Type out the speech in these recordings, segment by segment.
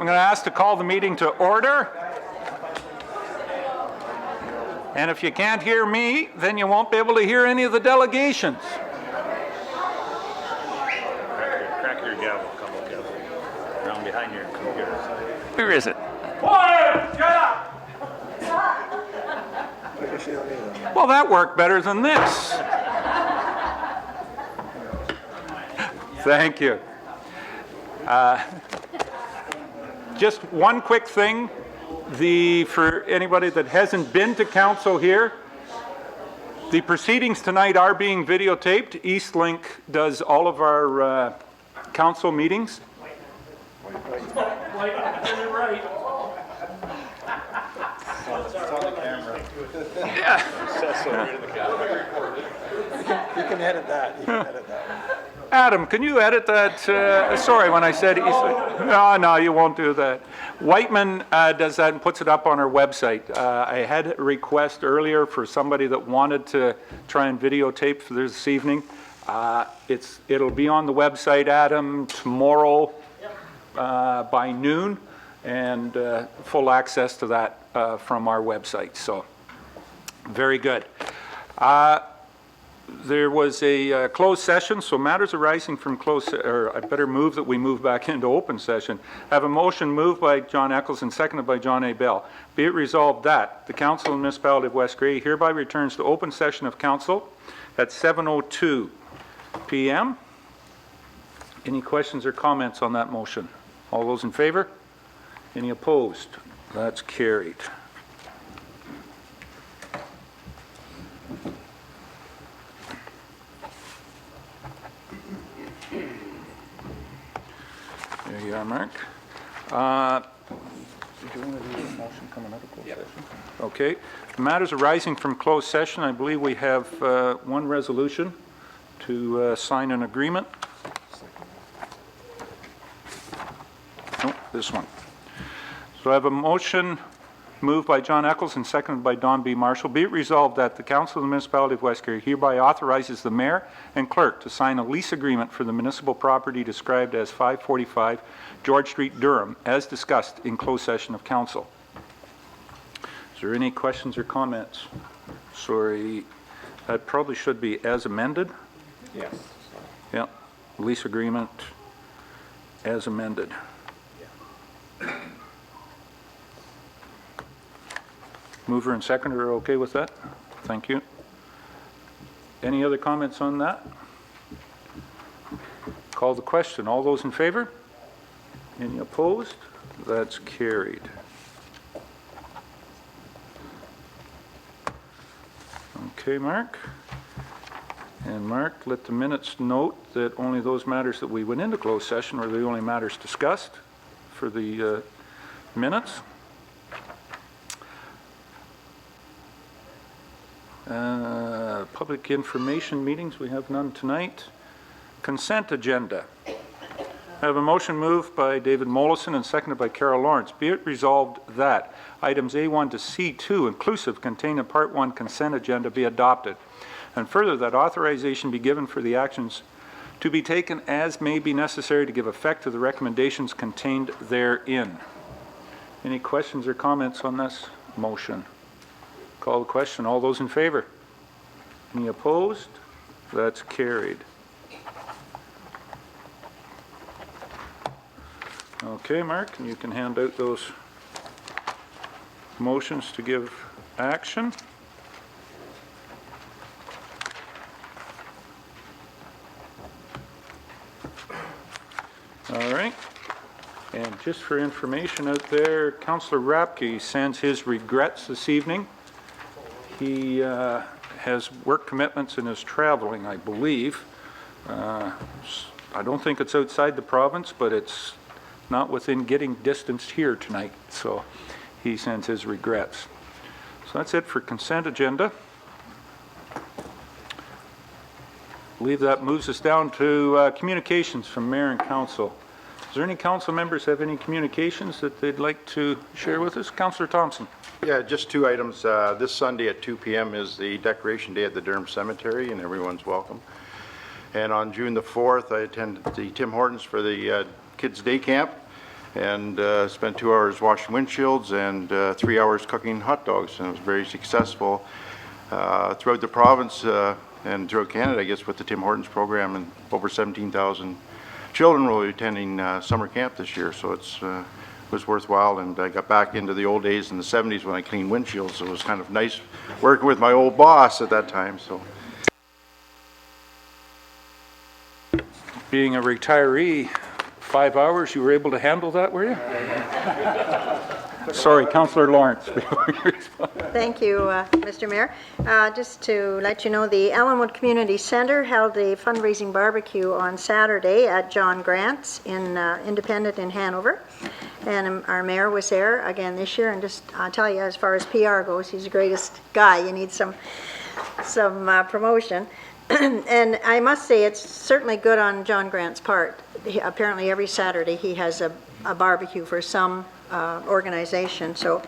going to ask to call the meeting to order. And if you can't hear me, then you won't be able to hear any of the delegations. Crack your gavel, come on, gavel. Around behind your computer. Where is it? Order! Shut up! Well, that worked better than this. Thank you. Just one quick thing. For anybody that hasn't been to council here, the proceedings tonight are being videotaped. Eastlink does all of our council meetings. You can edit that. Adam, can you edit that? Sorry, when I said Eastlink. No, you won't do that. Wightman does that and puts it up on our website. I had a request earlier for somebody that wanted to try and videotape for this evening. It'll be on the website, Adam, tomorrow by noon, and full access to that from our website. So, very good. There was a closed session, so matters arising from I better move that we move back into open session. I have a motion moved by John Eccles and seconded by John A. Bell. Be it resolved that the Council of the Municipality of West Grey hereby returns to open session of Council at 7:02 p.m. Any questions or comments on that motion? All those in favor? Any opposed? That's carried. There you are, Mark. Did you want to do a motion coming out of closed session? Okay. Matters arising from closed session, I believe we have one resolution to sign an agreement. No, this one. So I have a motion moved by John Eccles and seconded by Don B. Marshall. Be it resolved that the Council of the Municipality of West Grey hereby authorizes the Mayor and Clerk to sign a lease agreement for the municipal property described as 545 George Street, Durham, as discussed in closed session of Council. Is there any questions or comments? Sorry, that probably should be as amended. Yes. Yeah, lease agreement as amended. Mover and seconder are okay with that? Thank you. Any other comments on that? Call the question. All those in favor? Any opposed? That's carried. Okay, Mark. And Mark, let the minutes note that only those matters that we went into closed session were the only matters discussed for the minutes. Public information meetings, we have none tonight. Consent agenda. I have a motion moved by David Mollison and seconded by Carol Lawrence. Be it resolved that items A1 to C2 inclusive contained in Part 1 consent agenda be adopted. And further, that authorization be given for the actions to be taken as may be necessary to give effect to the recommendations contained therein. Any questions or comments on this motion? Call the question. All those in favor? Any opposed? That's carried. Okay, Mark, and you can hand out those motions to give action. All right. And just for information out there, Councillor Rapke sends his regrets this evening. He has work commitments and is traveling, I believe. I don't think it's outside the province, but it's not within getting distance here tonight, so he sends his regrets. So that's it for consent agenda. I believe that moves us down to communications from Mayor and Council. Is there any council members have any communications that they'd like to share with us? Councillor Thompson. Yeah, just two items. This Sunday at 2 p.m. is the Decoration Day at the Durham Cemetery, and everyone's welcome. And on June the 4th, I attended the Tim Hortons for the kids' day camp and spent 2 hours washing windshields and 3 hours cooking hot dogs, and it was very successful throughout the province and throughout Canada, I guess, with the Tim Hortons program, and over 17,000 children will be attending summer camp this year, so it was worthwhile. And I got back into the old days in the 70s when I cleaned windshields, so it was kind of nice working with my old boss at that time. So, Being a retiree, 5 hours, you were able to handle that, were you? Sorry, Councillor Lawrence. Thank you, Mr. Mayor. Just to let you know, the Ellenwood Community Centre held a fundraising barbecue on Saturday at John Grant's in Independent in Hanover. And our mayor was there again this year. And just, I'll tell you, as far as PR goes, he's the greatest guy. You need some promotion. And I must say, it's certainly good on John Grant's part. Apparently every Saturday he has a barbecue for some organization. So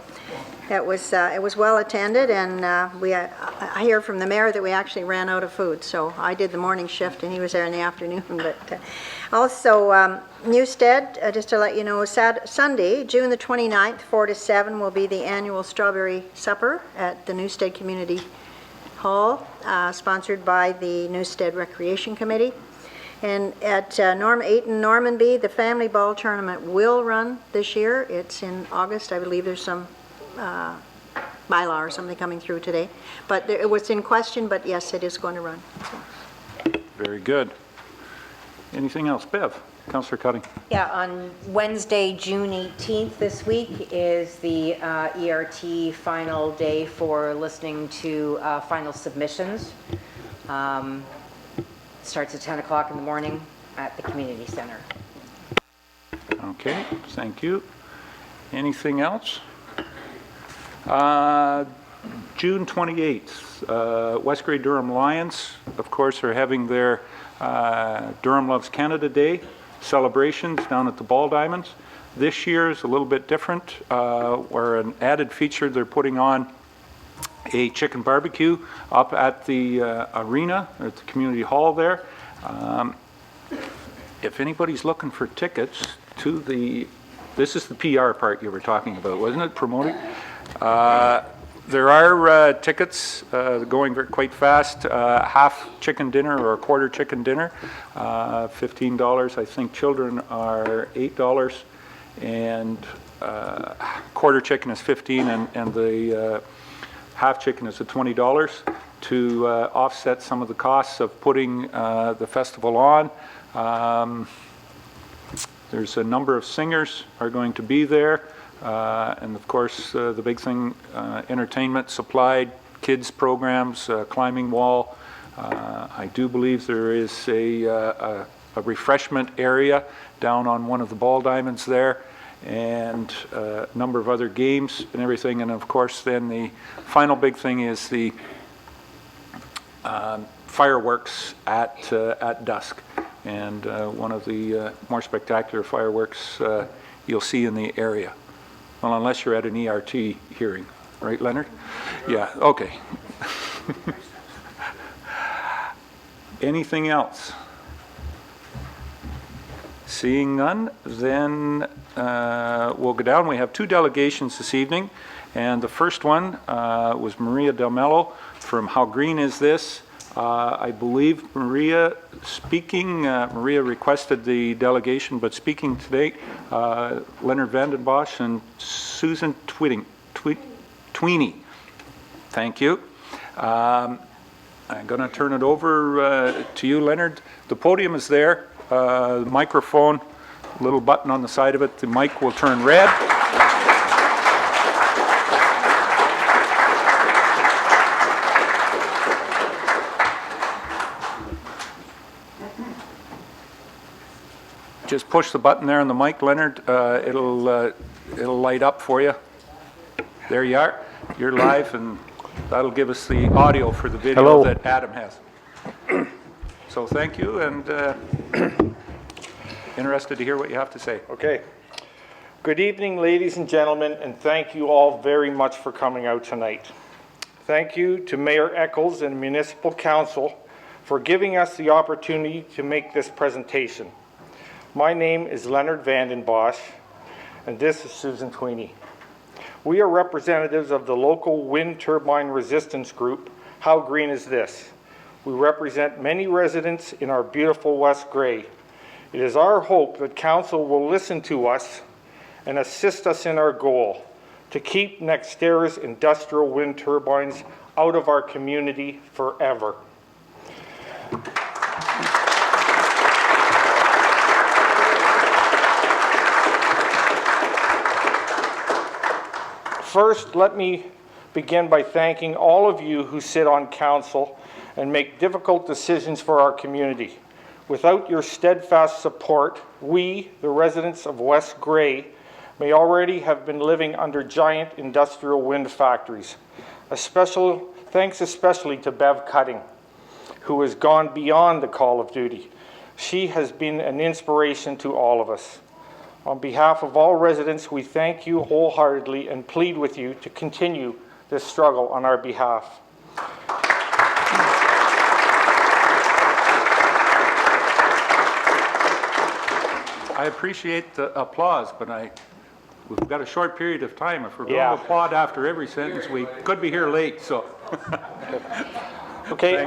it was well attended, and I hear from the mayor that we actually ran out of food. So I did the morning shift and he was there in the afternoon. But also Newstead, just to let you know, Sunday, June the 29th, 4 to 7 will be the annual Strawberry Supper at the Newstead Community Hall, sponsored by the Newstead Recreation Committee. And at 8 in Normanby, the Family Ball Tournament will run this year. It's in August. I believe there's some bylaw or something coming through today. But it was in question, but yes, it is going to run. So. Very good. Anything else? Bev? Councillor Cutting. Yeah, on Wednesday, June 18th this week is the ERT final day for listening to final submissions. Starts at 10 o'clock in the morning at the community center. Okay, thank you. Anything else? June 28th, West Grey Durham Lions, of course, are having their Durham Loves Canada Day celebrations down at the Ball Diamonds. This year is a little bit different, where an added feature, they're putting on a chicken barbecue up at the arena, at the community hall there. If anybody's looking for tickets to this is the PR part you were talking about, wasn't it, promoting? There are tickets going quite fast, half chicken dinner or a quarter chicken dinner, $15. I think children are $8, and quarter chicken is $15, and the half chicken is at $20 to offset some of the costs of putting the festival on. There's a number of singers are going to be there. And of course, the big thing, entertainment supplied, kids programs, climbing wall. I do believe there is a refreshment area down on one of the Ball Diamonds there, and a number of other games and everything. And of course, then the final big thing is the fireworks at dusk. And one of the more spectacular fireworks you'll see in the area. Well, unless you're at an ERT hearing, right, Leonard? Yeah, okay. Anything else? Seeing none, then we'll go down. We have two delegations this evening, and the first one was Maria Del Melo from How Green Is This? I believe Maria requested the delegation, but speaking today, Leonard Vandenbosch and Susan Tweeney. Thank you. I'm going to turn it over to you, Leonard. The podium is there. The microphone, little button on the side of it. The mic will turn red. Just push the button there on the mic, Leonard. It'll light up for you. There you are. You're live, and that'll give us the audio for the video that Adam has. So thank you, and interested to hear what you have to say. Okay. Good evening, ladies and gentlemen, and thank you all very much for coming out tonight. Thank you to Mayor Eccles and Municipal Council for giving us the opportunity to make this presentation. My name is Leonard Vandenbosch, and this is Susan Tweeney. We are representatives of the local wind turbine resistance group, How Green Is This? We represent many residents in our beautiful West Grey. It is our hope that Council will listen to us and assist us in our goal to keep NextEra's industrial wind turbines out of our community forever. First, let me begin by thanking all of you who sit on Council and make difficult decisions for our community. Without your steadfast support, we, the residents of West Grey, may already have been living under giant industrial wind factories. Thanks especially to Bev Cutting, who has gone beyond the call of duty. She has been an inspiration to all of us. On behalf of all residents, we thank you wholeheartedly and plead with you to continue this struggle on our behalf. I appreciate the applause, but we've got a short period of time. If we're going to applaud after every sentence, we could be here late, so. Okay,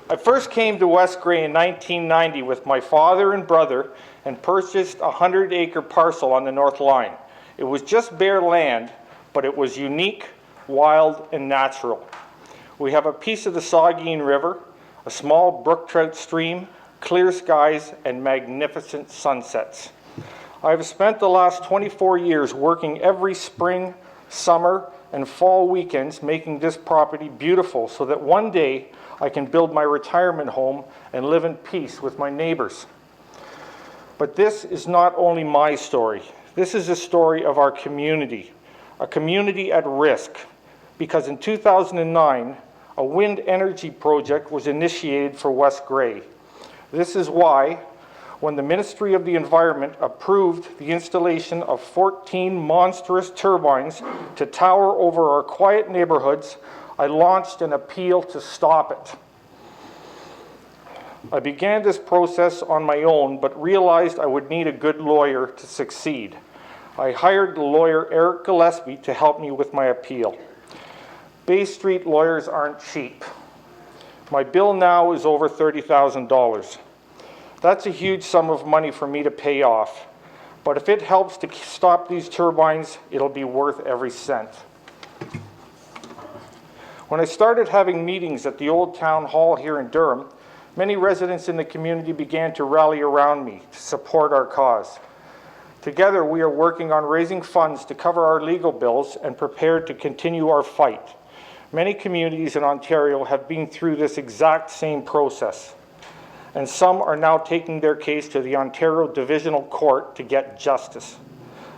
I first came to West Grey in 1990 with my father and brother and purchased a 100-acre parcel on the North Line. It was just bare land, but it was unique, wild, and natural. We have a piece of the Saugeen River, a small brook trout stream, clear skies, and magnificent sunsets. I've spent the last 24 years working every spring, summer, and fall weekends making this property beautiful so that one day I can build my retirement home and live in peace with my neighbors. But this is not only my story. This is a story of our community, a community at risk, because in 2009, a wind energy project was initiated for West Grey. This is why, when the Ministry of the Environment approved the installation of 14 monstrous turbines to tower over our quiet neighborhoods, I launched an appeal to stop it. I began this process on my own, but realized I would need a good lawyer to succeed. I hired the lawyer Eric Gillespie to help me with my appeal. Bay Street lawyers aren't cheap. My bill now is over $30,000. That's a huge sum of money for me to pay off, but if it helps to stop these turbines, it'll be worth every cent. When I started having meetings at the old town hall here in Durham, many residents in the community began to rally around me to support our cause. Together, we are working on raising funds to cover our legal bills and prepared to continue our fight. Many communities in Ontario have been through this exact same process, and some are now taking their case to the Ontario Divisional Court to get justice.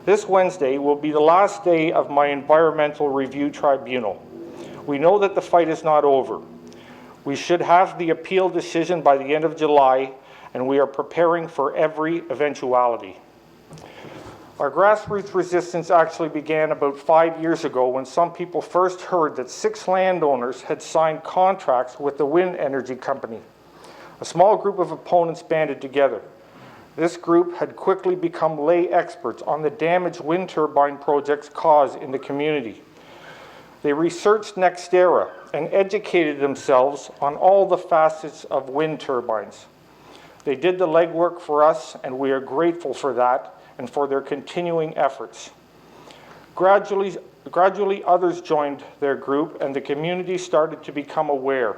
This Wednesday will be the last day of my environmental review tribunal. We know that the fight is not over. We should have the appeal decision by the end of July, and we are preparing for every eventuality. Our grassroots resistance actually began about 5 years ago when some people first heard that 6 landowners had signed contracts with the wind energy company. A small group of opponents banded together. This group had quickly become lay experts on the damage wind turbine projects cause in the community. They researched NextEra and educated themselves on all the facets of wind turbines. They did the legwork for us, and we are grateful for that and for their continuing efforts. Gradually others joined their group, and the community started to become aware.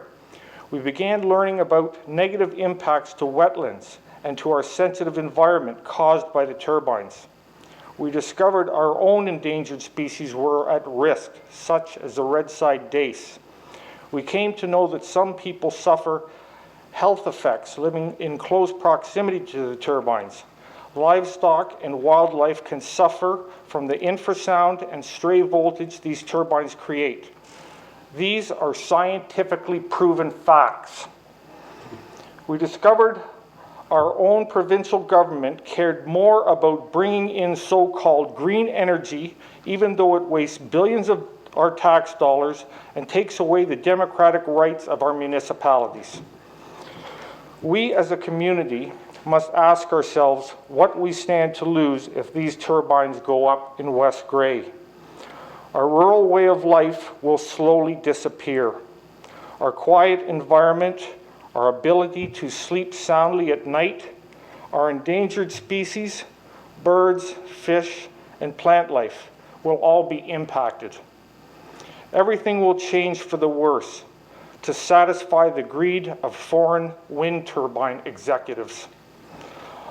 We began learning about negative impacts to wetlands and to our sensitive environment caused by the turbines. We discovered our own endangered species were at risk, such as the red-side dace. We came to know that some people suffer health effects living in close proximity to the turbines. Livestock and wildlife can suffer from the infrasound and stray voltage these turbines create. These are scientifically proven facts. We discovered our own provincial government cared more about bringing in so-called green energy, even though it wastes billions of our tax dollars and takes away the democratic rights of our municipalities. We as a community must ask ourselves what we stand to lose if these turbines go up in West Grey. Our rural way of life will slowly disappear. Our quiet environment, our ability to sleep soundly at night, our endangered species, birds, fish, and plant life will all be impacted. Everything will change for the worse to satisfy the greed of foreign wind turbine executives.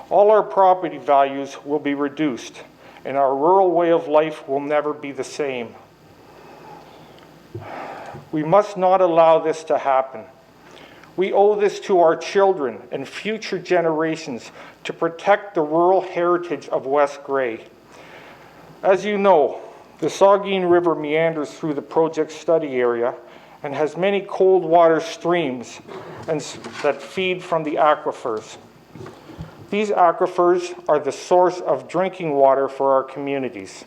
All our property values will be reduced, and our rural way of life will never be the same. We must not allow this to happen. We owe this to our children and future generations to protect the rural heritage of West Grey. As you know, the Saugeen River meanders through the project study area and has many cold water streams that feed from the aquifers. These aquifers are the source of drinking water for our communities.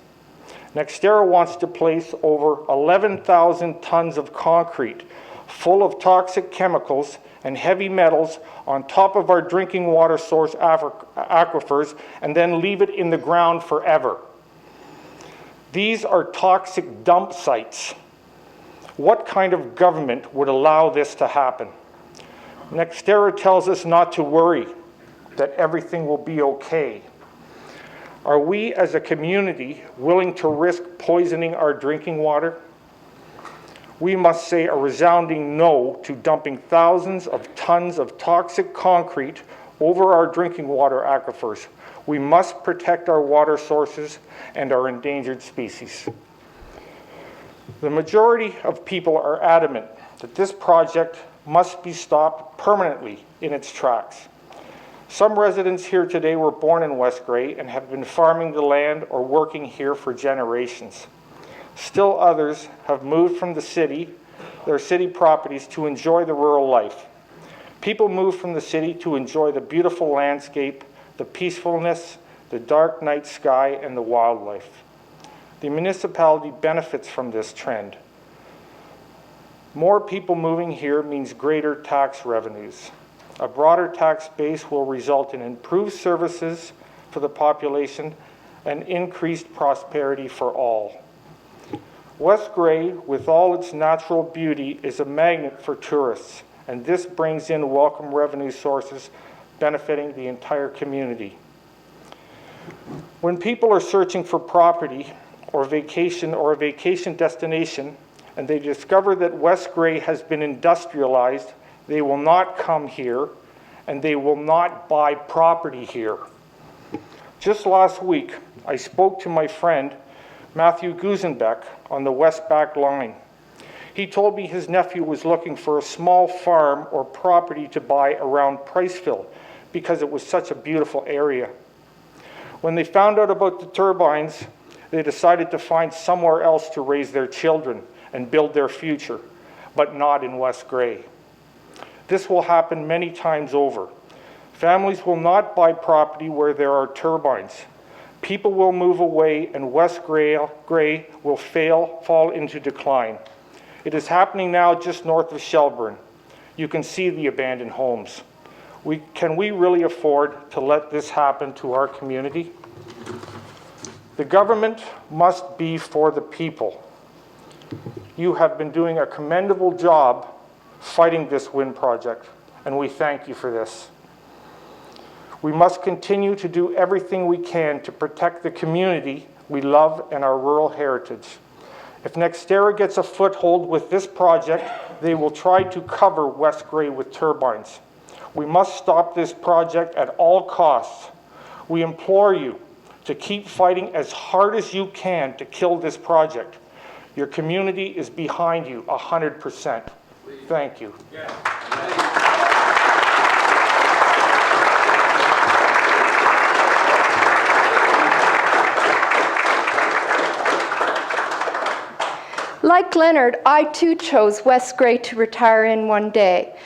Nextera wants to place over 11,000 tons of concrete full of toxic chemicals and heavy metals on top of our drinking water source aquifers and then leave it in the ground forever. These are toxic dump sites. What kind of government would allow this to happen? Nextera tells us not to worry, that everything will be okay. Are we as a community willing to risk poisoning our drinking water? We must say a resounding no to dumping thousands of tons of toxic concrete over our drinking water aquifers. We must protect our water sources and our endangered species. The majority of people are adamant that this project must be stopped permanently in its tracks. Some residents here today were born in West Grey and have been farming the land or working here for generations. Still others have moved from their city properties to enjoy the rural life. People move from the city to enjoy the beautiful landscape, the peacefulness, the dark night sky, and the wildlife. The municipality benefits from this trend. More people moving here means greater tax revenues. A broader tax base will result in improved services for the population and increased prosperity for all. West Grey, with all its natural beauty, is a magnet for tourists, and this brings in welcome revenue sources benefiting the entire community. When people are searching for property or a vacation destination, and they discover that West Grey has been industrialized, they will not come here, and they will not buy property here. Just last week, I spoke to my friend, Matthew Gusenbeck, on the West Back Line. He told me his nephew was looking for a small farm or property to buy around Priceville because it was such a beautiful area. When they found out about the turbines, they decided to find somewhere else to raise their children and build their future, but not in West Grey. This will happen many times over. Families will not buy property where there are turbines. People will move away and West Grey will fall into decline. It is happening now just north of Shelburne. You can see the abandoned homes. Can we really afford to let this happen to our community? The government must be for the people. You have been doing a commendable job fighting this wind project, and we thank you for this. We must continue to do everything we can to protect the community we love and our rural heritage. If Nextera gets a foothold with this project, they will try to cover West Grey with turbines. We must stop this project at all costs. We implore you to keep fighting as hard as you can to kill this project. Your community is behind you 100%. Thank you. Like Leonard, I too chose West Grey to retire in one day.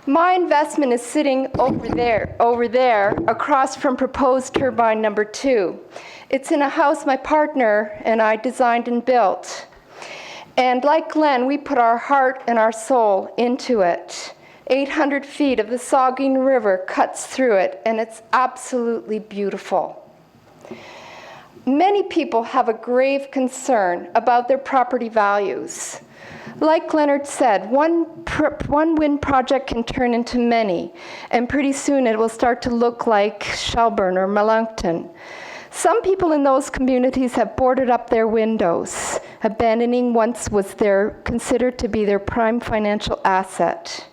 My investment is sitting over there, across from proposed turbine number 2. It's in a house my partner and I designed and built. And like Glenn, we put our heart and our soul into it. 800 feet of the Saugeen River cuts through it, and it's absolutely beautiful. Many people have a grave concern about their property values. Like Leonard said, one wind project can turn into many, and pretty soon it will start to look like Shelburne or Melancton. Some people in those communities have boarded up their windows, abandoning once was considered to be their prime financial asset.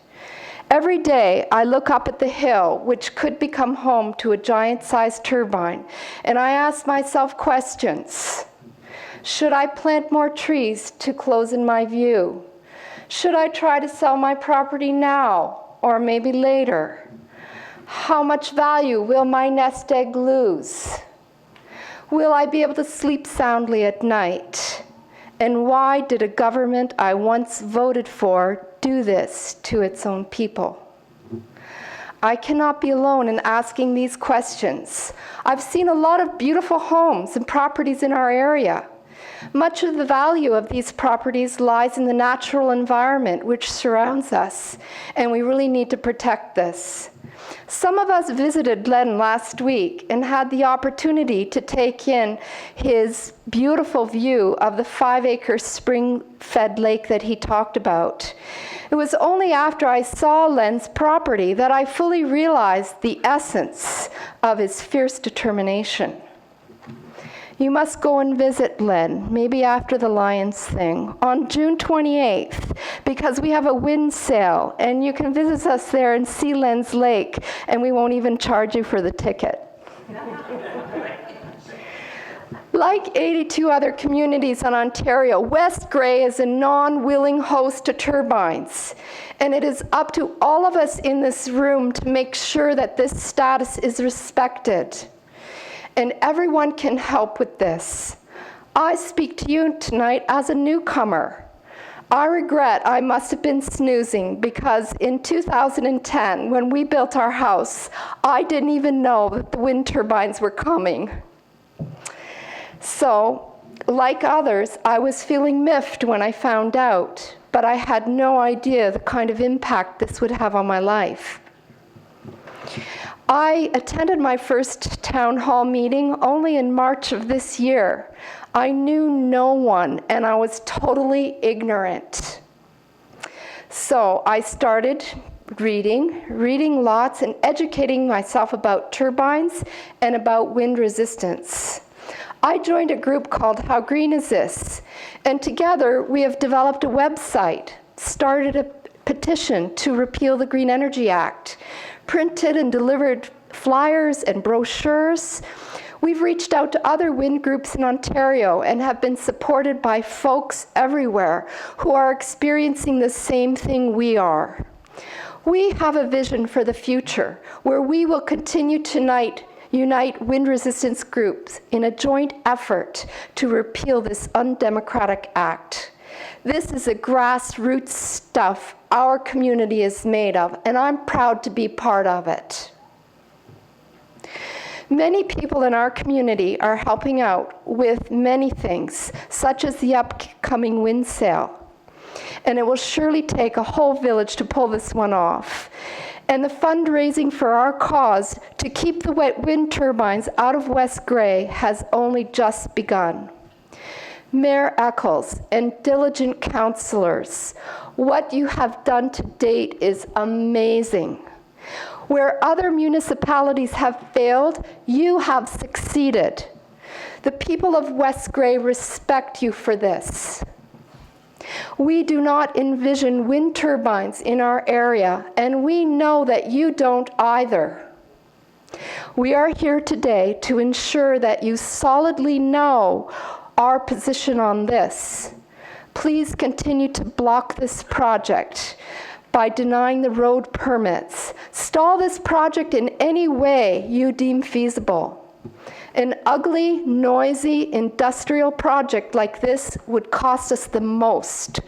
Every day, I look up at the hill, which could become home to a giant-sized turbine, and I ask myself questions. Should I plant more trees to close in my view? Should I try to sell my property now, or maybe later? How much value will my nest egg lose? Will I be able to sleep soundly at night? And why did a government I once voted for do this to its own people? I cannot be alone in asking these questions. I've seen a lot of beautiful homes and properties in our area. Much of the value of these properties lies in the natural environment which surrounds us, and we really need to protect this. Some of us visited Len last week and had the opportunity to take in his beautiful view of the 5-acre spring-fed lake that he talked about. It was only after I saw Len's property that I fully realized the essence of his fierce determination. You must go and visit Len, maybe after the Lions thing, on June 28th, because we have a wind sail, and you can visit us there and see Len's lake, and we won't even charge you for the ticket. Like 82 other communities in Ontario, West Grey is a non-willing host to turbines, and it is up to all of us in this room to make sure that this status is respected. And everyone can help with this. I speak to you tonight as a newcomer. I regret I must have been snoozing because in 2010, when we built our house, I didn't even know that the wind turbines were coming. So, like others, I was feeling miffed when I found out, but I had no idea the kind of impact this would have on my life. I attended my first town hall meeting only in March of this year. I knew no one, and I was totally ignorant. So I started reading lots and educating myself about turbines and about wind resistance. I joined a group called How Green Is This? And together we have developed a website, started a petition to repeal the Green Energy Act, printed and delivered flyers and brochures. We've reached out to other wind groups in Ontario and have been supported by folks everywhere who are experiencing the same thing we are. We have a vision for the future where we will continue to unite wind resistance groups in a joint effort to repeal this undemocratic act. This is the grassroots stuff our community is made of, and I'm proud to be part of it. Many people in our community are helping out with many things, such as the upcoming wind sale. And it will surely take a whole village to pull this one off. And the fundraising for our cause to keep the wind turbines out of West Grey has only just begun. Mayor Eccles and diligent councillors, what you have done to date is amazing. Where other municipalities have failed, you have succeeded. The people of West Grey respect you for this. We do not envision wind turbines in our area, and we know that you don't either. We are here today to ensure that you solidly know our position on this. Please continue to block this project by denying the road permits. Stall this project in any way you deem feasible. An ugly, noisy industrial project like this would cost us the most,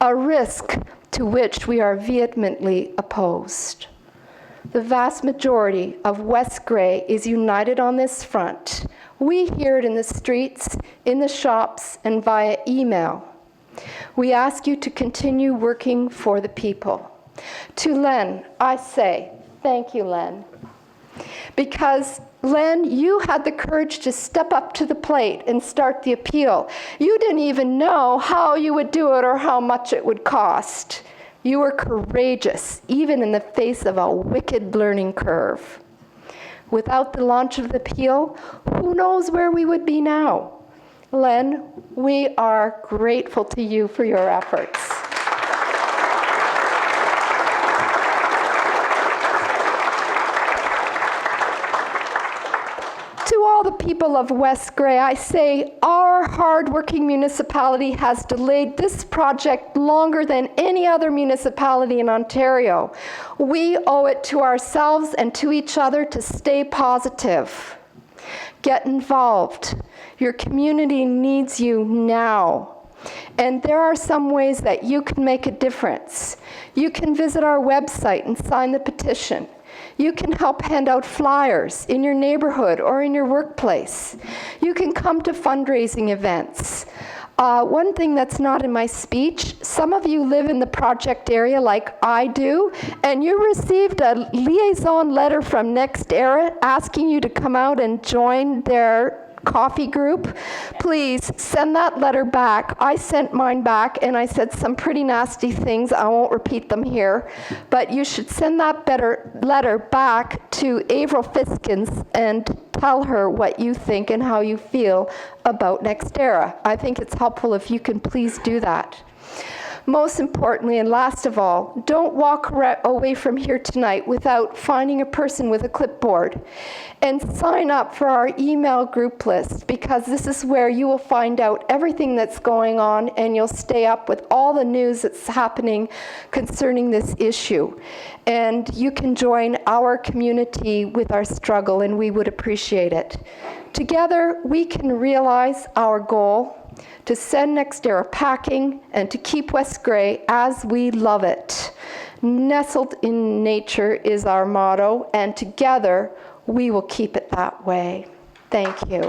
a risk to which we are vehemently opposed. The vast majority of West Grey is united on this front. We hear it in the streets, in the shops, and via email. We ask you to continue working for the people. To Len, I say, thank you, Len. Because, Len, you had the courage to step up to the plate and start the appeal. You didn't even know how you would do it or how much it would cost. You were courageous, even in the face of a wicked learning curve. Without the launch of the appeal, who knows where we would be now? Len, we are grateful to you for your efforts. To all the people of West Grey, I say our hard-working municipality has delayed this project longer than any other municipality in Ontario. We owe it to ourselves and to each other to stay positive. Get involved. Your community needs you now. And there are some ways that you can make a difference. You can visit our website and sign the petition. You can help hand out flyers in your neighborhood or in your workplace. You can come to fundraising events. One thing that's not in my speech, some of you live in the project area like I do, and you received a liaison letter from NextEra asking you to come out and join their coffee group. Please send that letter back. I sent mine back and I said some pretty nasty things. I won't repeat them here, but you should send that letter back to Avril Fiskins and tell her what you think and how you feel about NextEra. I think it's helpful if you can please do that. Most importantly, and last of all, don't walk away from here tonight without finding a person with a clipboard and sign up for our email group list, because this is where you will find out everything that's going on and you'll stay up with all the news that's happening concerning this issue. And you can join our community with our struggle, and we would appreciate it. Together, we can realize our goal to send NextEra packing and to keep West Grey as we love it. Nestled in nature is our motto, and together we will keep it that way. Thank you.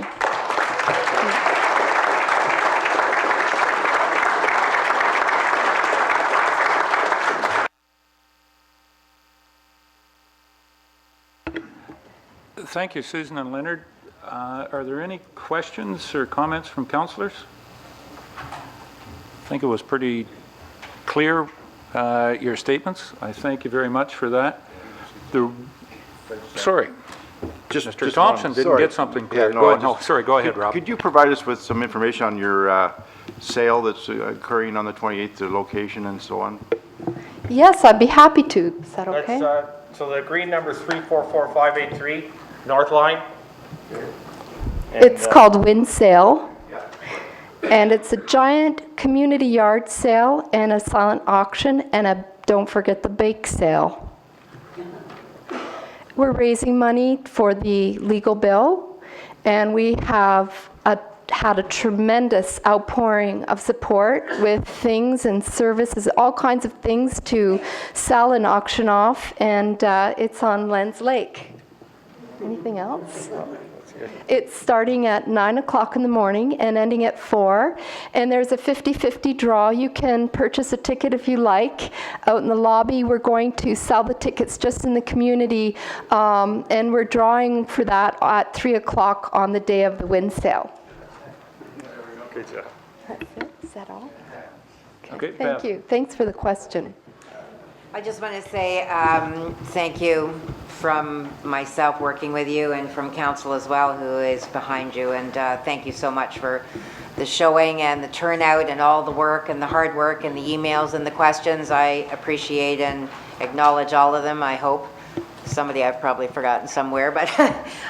Thank you, Susan and Leonard. Are there any questions or comments from councillors? I think it was pretty clear, your statements. I thank you very much for that. Sorry, Mr. Thompson didn't get something clear. Go ahead, Rob. Could you provide us with some information on your sale that's occurring on the 28th, the location and so on? Yes, I'd be happy to. Is that okay? So the green number is 344583, North Line. It's called Wind Sale. And it's a giant community yard sale and a silent auction and don't forget the bake sale. We're raising money for the legal bill, and we have had a tremendous outpouring of support with things and services, all kinds of things to sell and auction off, and it's on Lens Lake. Anything else? It's starting at 9 o'clock in the morning and ending at 4. And there's a 50-50 draw. You can purchase a ticket if you like. Out in the lobby, we're going to sell the tickets just in the community. And we're drawing for that at 3 o'clock on the day of the wind sale. Good job. That's it? Is that all? Okay, Thank you. Thanks for the question. I just want to say thank you from myself working with you and from council as well, who is behind you. And thank you so much for the showing and the turnout and all the work and the hard work and the emails and the questions. I appreciate and acknowledge all of them, I hope. Somebody I've probably forgotten somewhere, but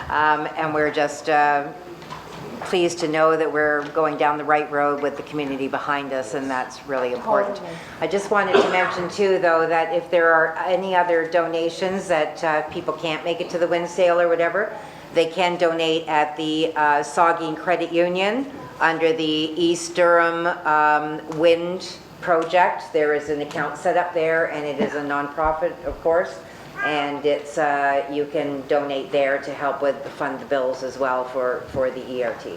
and we're just pleased to know that we're going down the right road with the community behind us, and that's really important. Totally. I just wanted to mention too, though, that if there are any other donations that people can't make it to the wind sale or whatever, they can donate at the Saugeen Credit Union under the East Durham Wind Project. There is an account set up there, and it is a nonprofit, of course. And it's you can donate there to help with fund the bills as well for the ERT.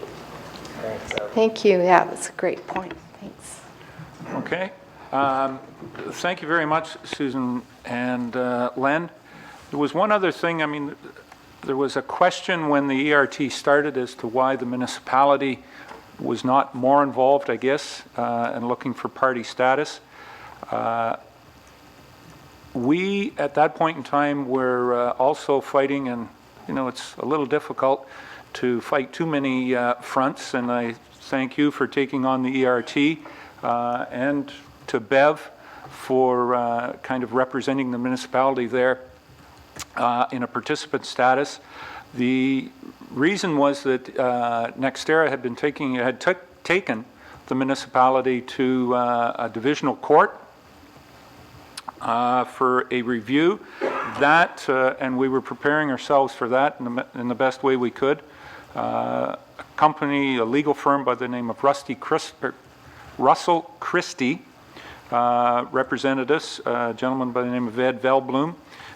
Thank you. Yeah, that's a great point. Thanks. Okay. Thank you very much, Susan and Len. There was one other thing. I mean, there was a question when the ERT started as to why the municipality was not more involved, I guess, and looking for party status. We, at that point in time, were also fighting, and you know, it's a little difficult to fight too many fronts, and I thank you for taking on the ERT and to Bev for kind of representing the municipality there in a participant status. The reason was that Nextera had been taken the municipality to a divisional court for a review. That, and we were preparing ourselves for that in the best way we could. A company, a legal firm by the name of Russell Christie represented us. A gentleman by the name of Ed Velblum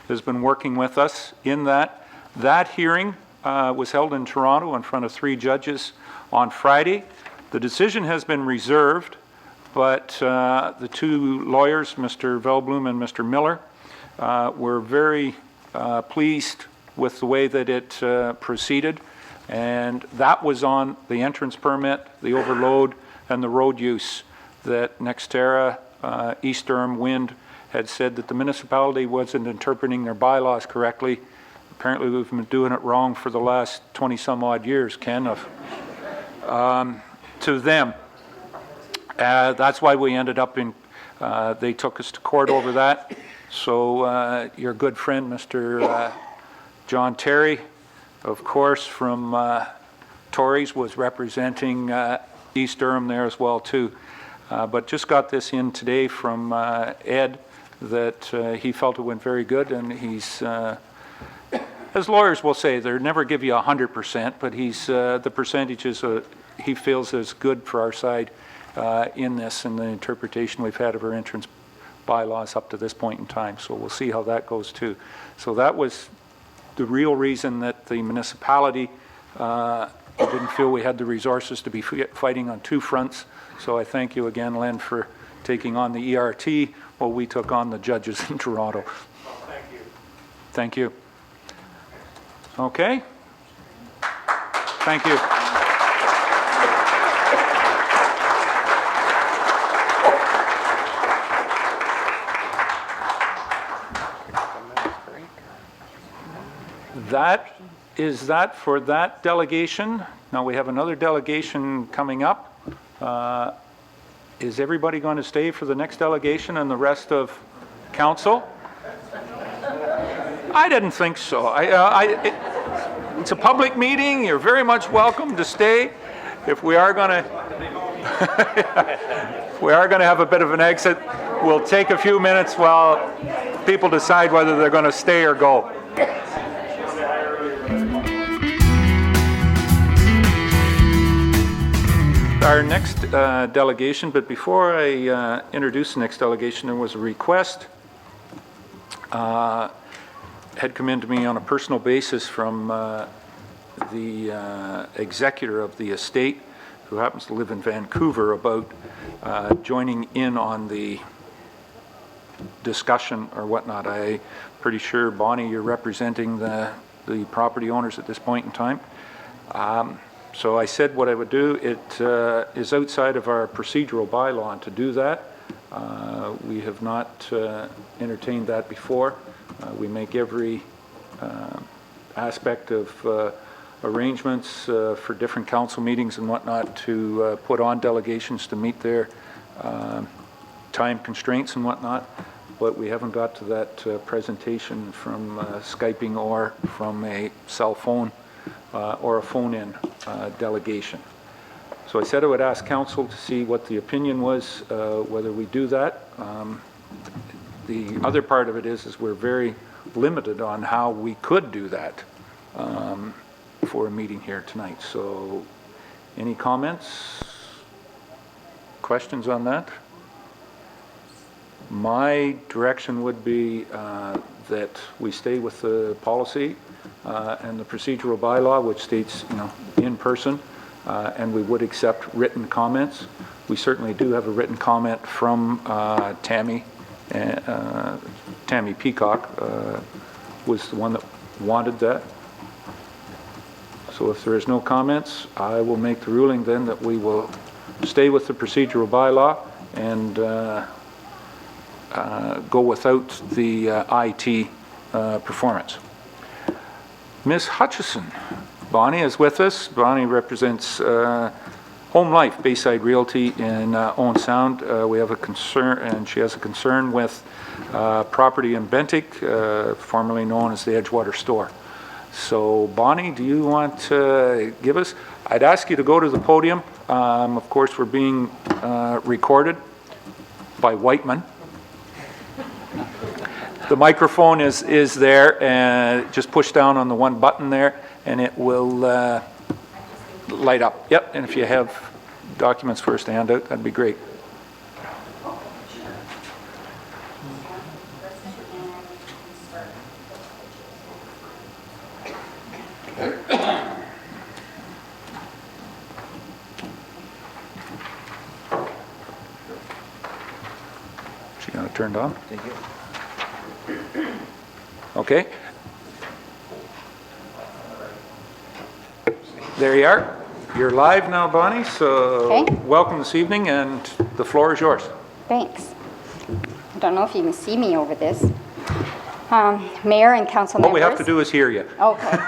has been working with us in that. That hearing was held in Toronto in front of 3 judges on Friday. The decision has been reserved, but the 2 lawyers, Mr. Velblum and Mr. Miller, were very pleased with the way that it proceeded, and that was on the entrance permit, the overload, and the road use that Nextera, East Durham Wind had said that the municipality wasn't interpreting their bylaws correctly. Apparently we've been doing it wrong for the last 20 some odd years, Ken, to them. That's why we ended up in, they took us to court over that. So your good friend, Mr. John Terry, of course, from Tories, was representing East Durham there as well too. But just got this in today from Ed that he felt it went very good, and he's, as lawyers will say, they never give you 100%, but he's, the percentages he feels is good for our side in this and the interpretation we've had of our entrance bylaws up to this point in time. So we'll see how that goes too. So that was the real reason that the municipality didn't feel we had the resources to be fighting on 2 fronts. So I thank you again, Len, for taking on the ERT while we took on the judges in Toronto. Thank you. Thank you. Okay. Thank you. That is that for that delegation. Now we have another delegation coming up. Is everybody going to stay for the next delegation and the rest of council? I didn't think so. It's a public meeting. You're very much welcome to stay. If we are going to, if we are going to have a bit of an exit, we'll take a few minutes while people decide whether they're going to stay or go. Our next delegation, but before I introduce the next delegation, there was a request had come in to me on a personal basis from the executor of the estate, who happens to live in Vancouver, about joining in on the discussion or whatnot. I'm pretty sure, Bonnie, you're representing the property owners at this point in time. So I said what I would do. It is outside of our procedural bylaw, and to do that, we have not entertained that before. We make every aspect of arrangements for different council meetings and whatnot to put on delegations to meet their time constraints and whatnot, but we haven't got to that presentation from Skyping or from a cell phone or a phone-in delegation. So I said I would ask council to see what the opinion was, whether we do that. The other part of it is we're very limited on how we could do that for a meeting here tonight. So any comments, questions on that? My direction would be that we stay with the policy and the procedural bylaw, which states, in person, and we would accept written comments. We certainly do have a written comment from Tammy. Tammy Peacock was the one that wanted that. So if there is no comments, I will make the ruling then that we will stay with the procedural bylaw and go without the IT performance. Ms. Hutchinson, Bonnie is with us. Bonnie represents HomeLife, Bayside Realty in Owen Sound. We have a concern, and she has a concern with property in Bentic, formerly known as the Edgewater Store. So Bonnie, do you want to give us? I'd ask you to go to the podium. Of course, we're being recorded by Wightman. The microphone is there, and just push down on the one button there, and it will light up. Yep, and if you have documents for us to hand out, that'd be great. She got it turned on? Thank you. Okay. There you are. You're live now, Bonnie, so Okay. welcome this evening, and the floor is yours. Thanks. I don't know if you can see me over this. Mayor and council What members. we have to do is hear you. Okay.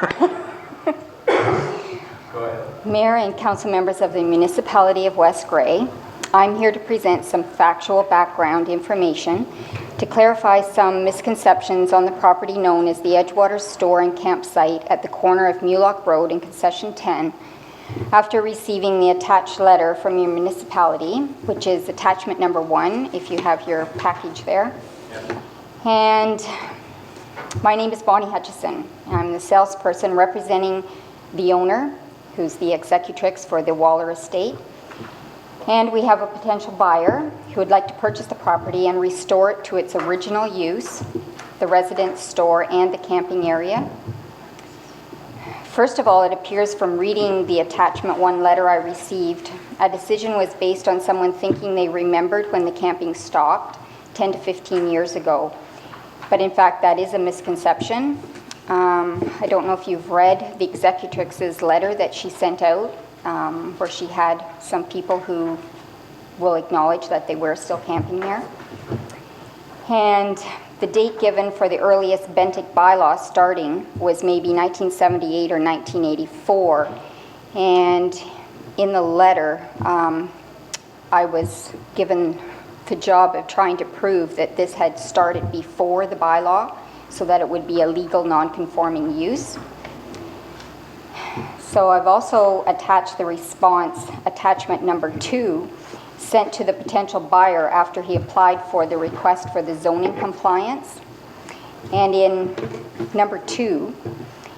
Mayor and council members of the Municipality of West Grey, I'm here to present some factual background information to clarify some misconceptions on the property known as the Edgewater Store and Campsite at the corner of Mulock Road in Concession 10, after receiving the attached letter from your municipality, which is attachment number 1, if you have your package there. And my name is Bonnie Hutchinson. I'm the salesperson representing the owner, who's the executrix for the Waller Estate. And we have a potential buyer who would like to purchase the property and restore it to its original use, the residence store and the camping area. First of all, it appears from reading the attachment 1 letter I received, a decision was based on someone thinking they remembered when the camping stopped 10 to 15 years ago. But in fact, that is a misconception. I don't know if you've read the executrix's letter that she sent out, where she had some people who will acknowledge that they were still camping there. And the date given for the earliest Bentic bylaw starting was maybe 1978 or 1984. And in the letter, I was given the job of trying to prove that this had started before the bylaw so that it would be a legal non-conforming use. So I've also attached the response, attachment number 2, sent to the potential buyer after he applied for the request for the zoning compliance. And in number 2,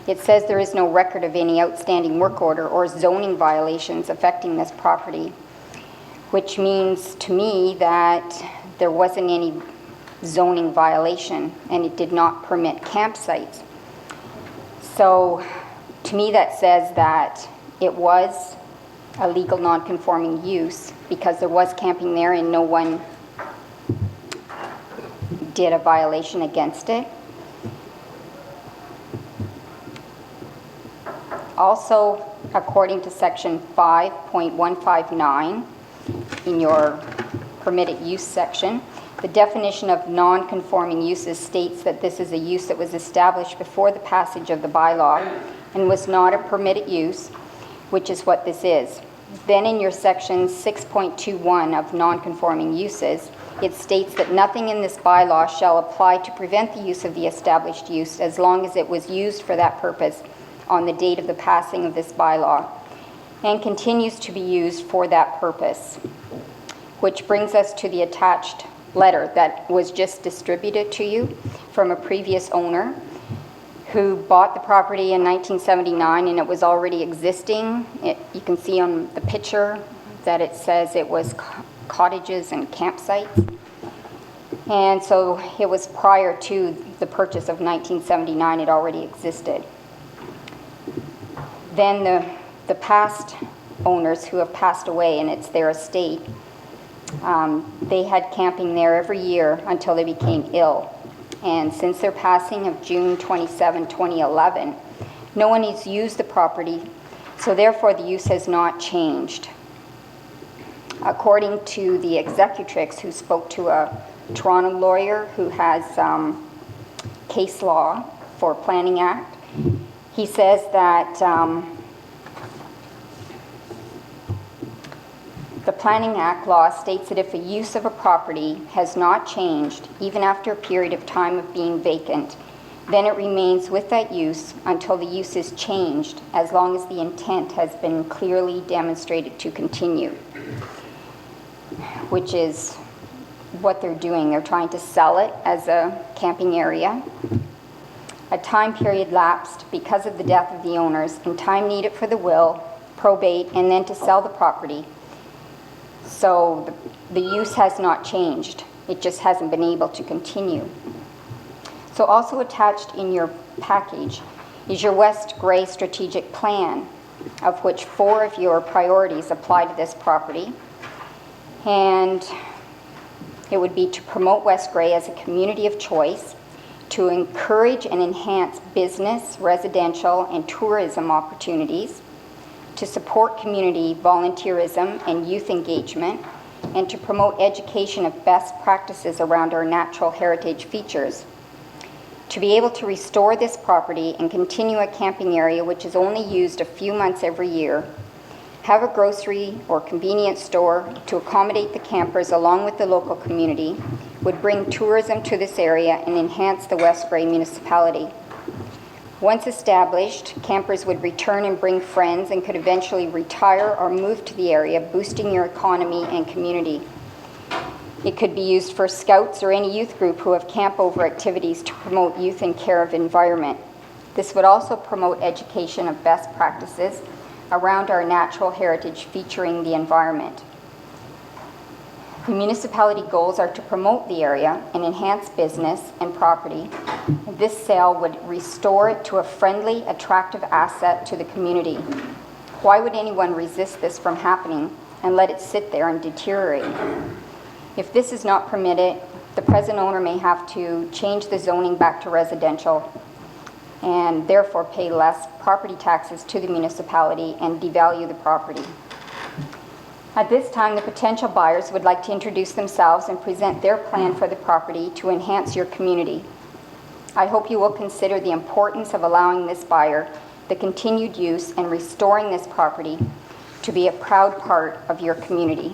it says there is no record of any outstanding work order or zoning violations affecting this property, which means to me that there wasn't any zoning violation and it did not permit campsites. So to me that says that it was a legal non-conforming use because there was camping there and no one did a violation against it. Also, according to section 5.159 in your permitted use section, the definition of non-conforming uses states that this is a use that was established before the passage of the bylaw and was not a permitted use, which is what this is. Then in your section 6.21 of non-conforming uses, it states that nothing in this bylaw shall apply to prevent the use of the established use as long as it was used for that purpose on the date of the passing of this bylaw and continues to be used for that purpose. Which brings us to the attached letter that was just distributed to you from a previous owner who bought the property in 1979 and it was already existing. You can see on the picture that it says it was cottages and campsites. And so it was prior to the purchase of 1979, it already existed. Then the past owners who have passed away and it's their estate They had camping there every year until they became ill. And since their passing of June 27, 2011, no one has used the property, so therefore the use has not changed. According to the executrix who spoke to a Toronto lawyer who has case law for Planning Act, he says that the Planning Act law states that if a use of a property has not changed, even after a period of time of being vacant, then it remains with that use until the use is changed, as long as the intent has been clearly demonstrated to continue, which is what they're doing. They're trying to sell it as a camping area. A time period lapsed because of the death of the owners, and time needed for the will, probate, and then to sell the property. So the use has not changed. It just hasn't been able to continue. So also attached in your package is your West Grey strategic plan, of which 4 of your priorities apply to this property. And it would be to promote West Grey as a community of choice, to encourage and enhance business, residential, and tourism opportunities, to support community volunteerism and youth engagement, and to promote education of best practices around our natural heritage features. To be able to restore this property and continue a camping area which is only used a few months every year, have a grocery or convenience store to accommodate the campers along with the local community, would bring tourism to this area and enhance the West Grey municipality. Once established, campers would return and bring friends and could eventually retire or move to the area, boosting your economy and community. It could be used for scouts or any youth group who have camp-over activities to promote youth and care of environment. This would also promote education of best practices around our natural heritage featuring the environment. The municipality goals are to promote the area and enhance business and property. This sale would restore it to a friendly, attractive asset to the community. Why would anyone resist this from happening and let it sit there and deteriorate? If this is not permitted, the present owner may have to change the zoning back to residential and therefore pay less property taxes to the municipality and devalue the property. At this time, the potential buyers would like to introduce themselves and present their plan for the property to enhance your community. I hope you will consider the importance of allowing this buyer the continued use and restoring this property to be a proud part of your community.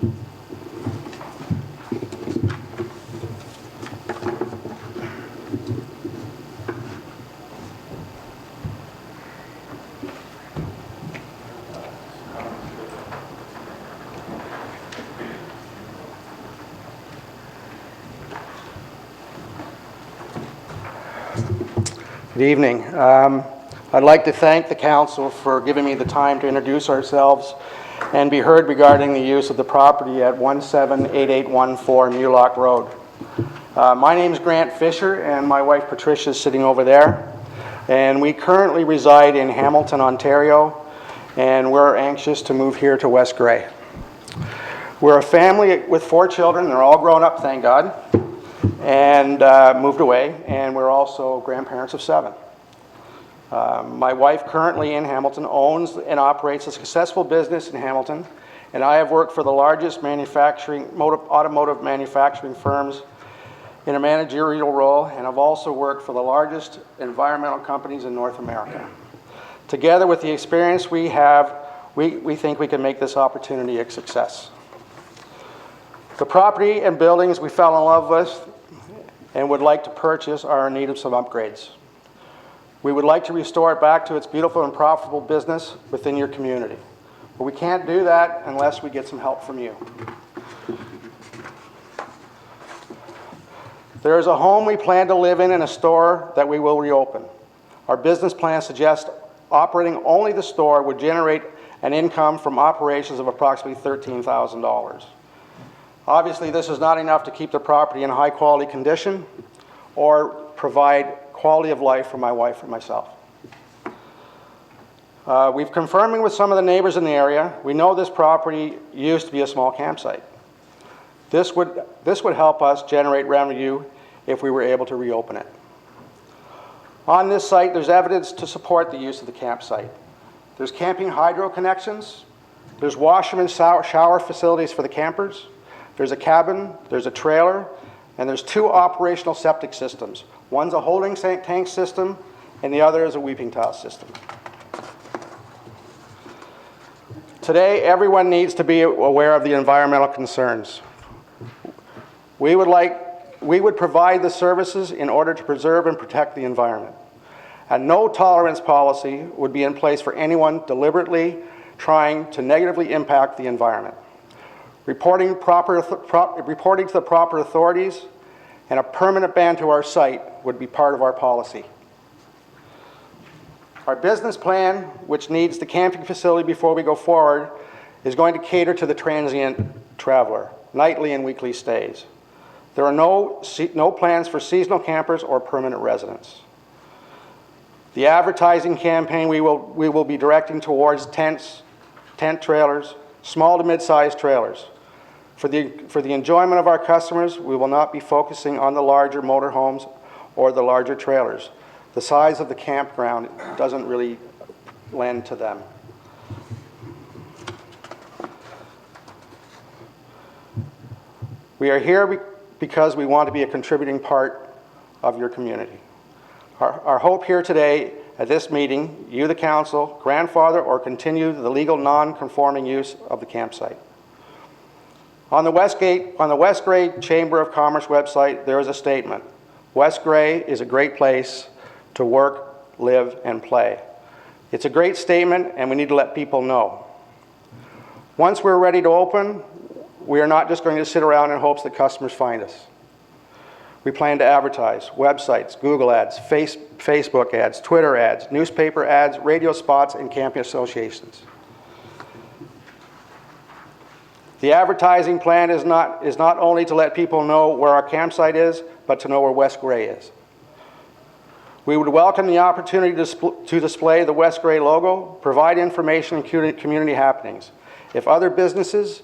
Good evening. I'd like to thank the council for giving me the time to introduce ourselves and be heard regarding the use of the property at 178814 Mulock Road. My name is Grant Fisher and my wife Patricia is sitting over there, and we currently reside in Hamilton, Ontario, and we're anxious to move here to West Grey. We're a family with 4 children. They're all grown up, thank God, and moved away, and we're also grandparents of 7. My wife, currently in Hamilton, owns and operates a successful business in Hamilton, and I have worked for the largest automotive manufacturing firms in a managerial role, and I've also worked for the largest environmental companies in North America. Together with the experience we have, we think we can make this opportunity a success. The property and buildings we fell in love with and would like to purchase are in need of some upgrades. We would like to restore it back to its beautiful and profitable business within your community. But we can't do that unless we get some help from you. There is a home we plan to live in and a store that we will reopen. Our business plan suggests operating only the store would generate an income from operations of approximately $13,000. Obviously, this is not enough to keep the property in high quality condition or provide quality of life for my wife and myself. We've confirming with some of the neighbors in the area. We know this property used to be a small campsite. This would help us generate revenue if we were able to reopen it. On this site, there's evidence to support the use of the campsite. There's camping hydro connections, there's washroom and shower facilities for the campers, there's a cabin, there's a trailer, and there's 2 operational septic systems. One's a holding tank system, and the other is a weeping tile system. Today, everyone needs to be aware of the environmental concerns. We would provide the services in order to preserve and protect the environment. A no tolerance policy would be in place for anyone deliberately trying to negatively impact the environment. Reporting to the proper authorities and a permanent ban to our site would be part of our policy. Our business plan, which needs the camping facility before we go forward, is going to cater to the transient traveler, nightly and weekly stays. There are no plans for seasonal campers or permanent residents. The advertising campaign we will be directing towards tents, tent trailers, small to mid-sized trailers. For the enjoyment of our customers, we will not be focusing on the larger motorhomes or the larger trailers. The size of the campground doesn't really lend to them. We are here because we want to be a contributing part of your community. Our hope here today at this meeting, you the council, grandfather or continue the legal non-conforming use of the campsite. On the West Grey Chamber of Commerce website, there is a statement. West Grey is a great place to work, live, and play. It's a great statement, and we need to let people know. Once we're ready to open, we are not just going to sit around in hopes that customers find us. We plan to advertise websites, Google ads, Facebook ads, Twitter ads, newspaper ads, radio spots, and camping associations. The advertising plan is not only to let people know where our campsite is, but to know where West Grey is. We would welcome the opportunity to display the West Grey logo, provide information and community happenings. If other businesses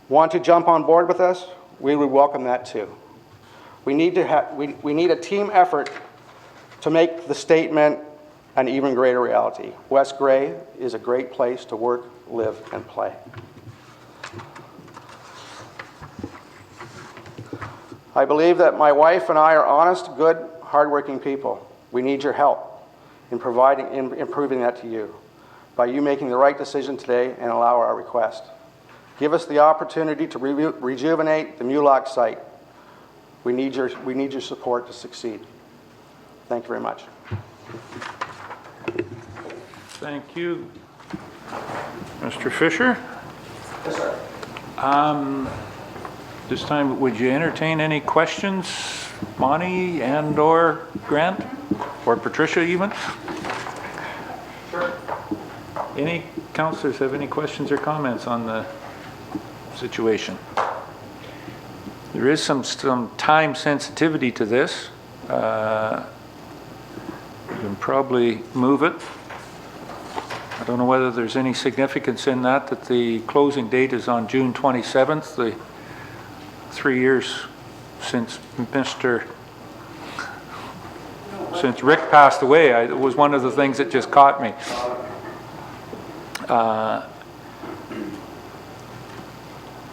want to jump on board with us, we would welcome that too. We need a team effort to make the statement an even greater reality. West Grey is a great place to work, live, and play. I believe that my wife and I are honest, good, hardworking people. We need your help in improving that to you by you making the right decision today and allow our request. Give us the opportunity to rejuvenate the Mulock site. We need your support to succeed. Thank you very much. Thank you, Mr. Fisher. Yes, sir. This time, would you entertain any questions, Bonnie and or Grant, or Patricia even? Sure. Any councillors have any questions or comments on the situation? There is some time sensitivity to this. You can probably move it. I don't know whether there's any significance in that the closing date is on June 27th, the 3 years since Rick passed away. It was one of the things that just caught me.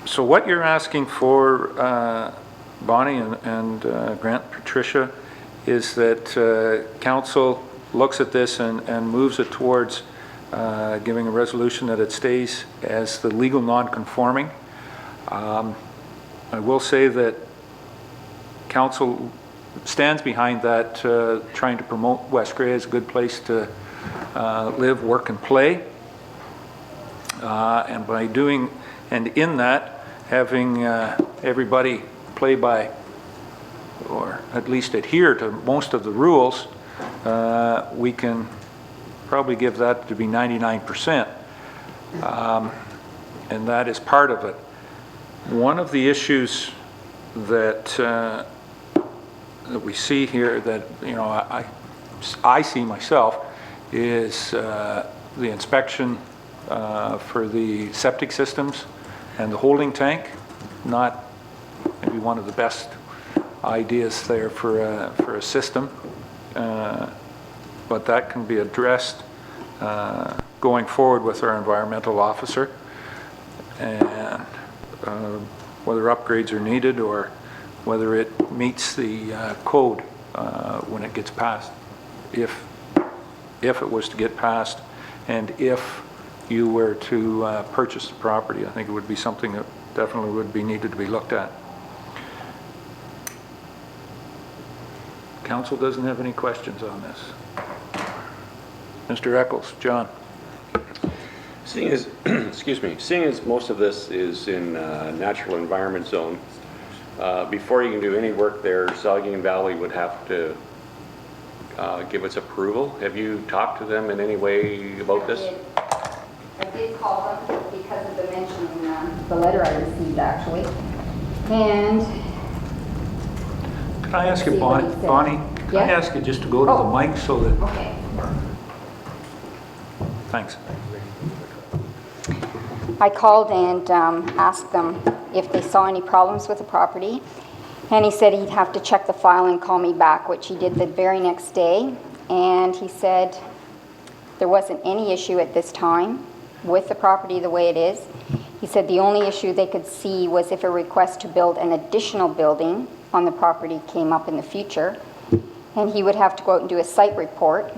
So what you're asking for, Bonnie and Grant, Patricia, is that council looks at this and moves it towards giving a resolution that it stays as the legal non-conforming. I will say that council stands behind that, trying to promote West Grey as a good place to live, work, and play. And by doing, and in that, having everybody play by, or at least adhere to most of the rules, we can probably give that to be 99%. And that is part of it. One of the issues that we see here that, you know, I see myself is the inspection for the septic systems and the holding tank not probably one of the best ideas there for a system, but that can be addressed going forward with our environmental officer, and whether upgrades are needed or whether it meets the code when it gets passed, if it was to get passed, and if you were to purchase the property. I think it would be something that definitely would be needed to be looked at. Council doesn't have any questions on this. Mr. Eccles, John. Seeing as, excuse me, seeing as most of this is in natural environment zone, before you can do any work there, Saugeen Valley would have to give its approval. Have you talked to them in any way about this? I did call them because of the mention in the letter I received, actually. And Can I ask you, See what he Bonnie, said. can I Yeah? ask you just to go to the mic so that, okay. thanks. I called and asked them if they saw any problems with the property, and he said he'd have to check the file and call me back, which he did the very next day. And he said there wasn't any issue at this time with the property the way it is. He said the only issue they could see was if a request to build an additional building on the property came up in the future, and he would have to go out and do a site report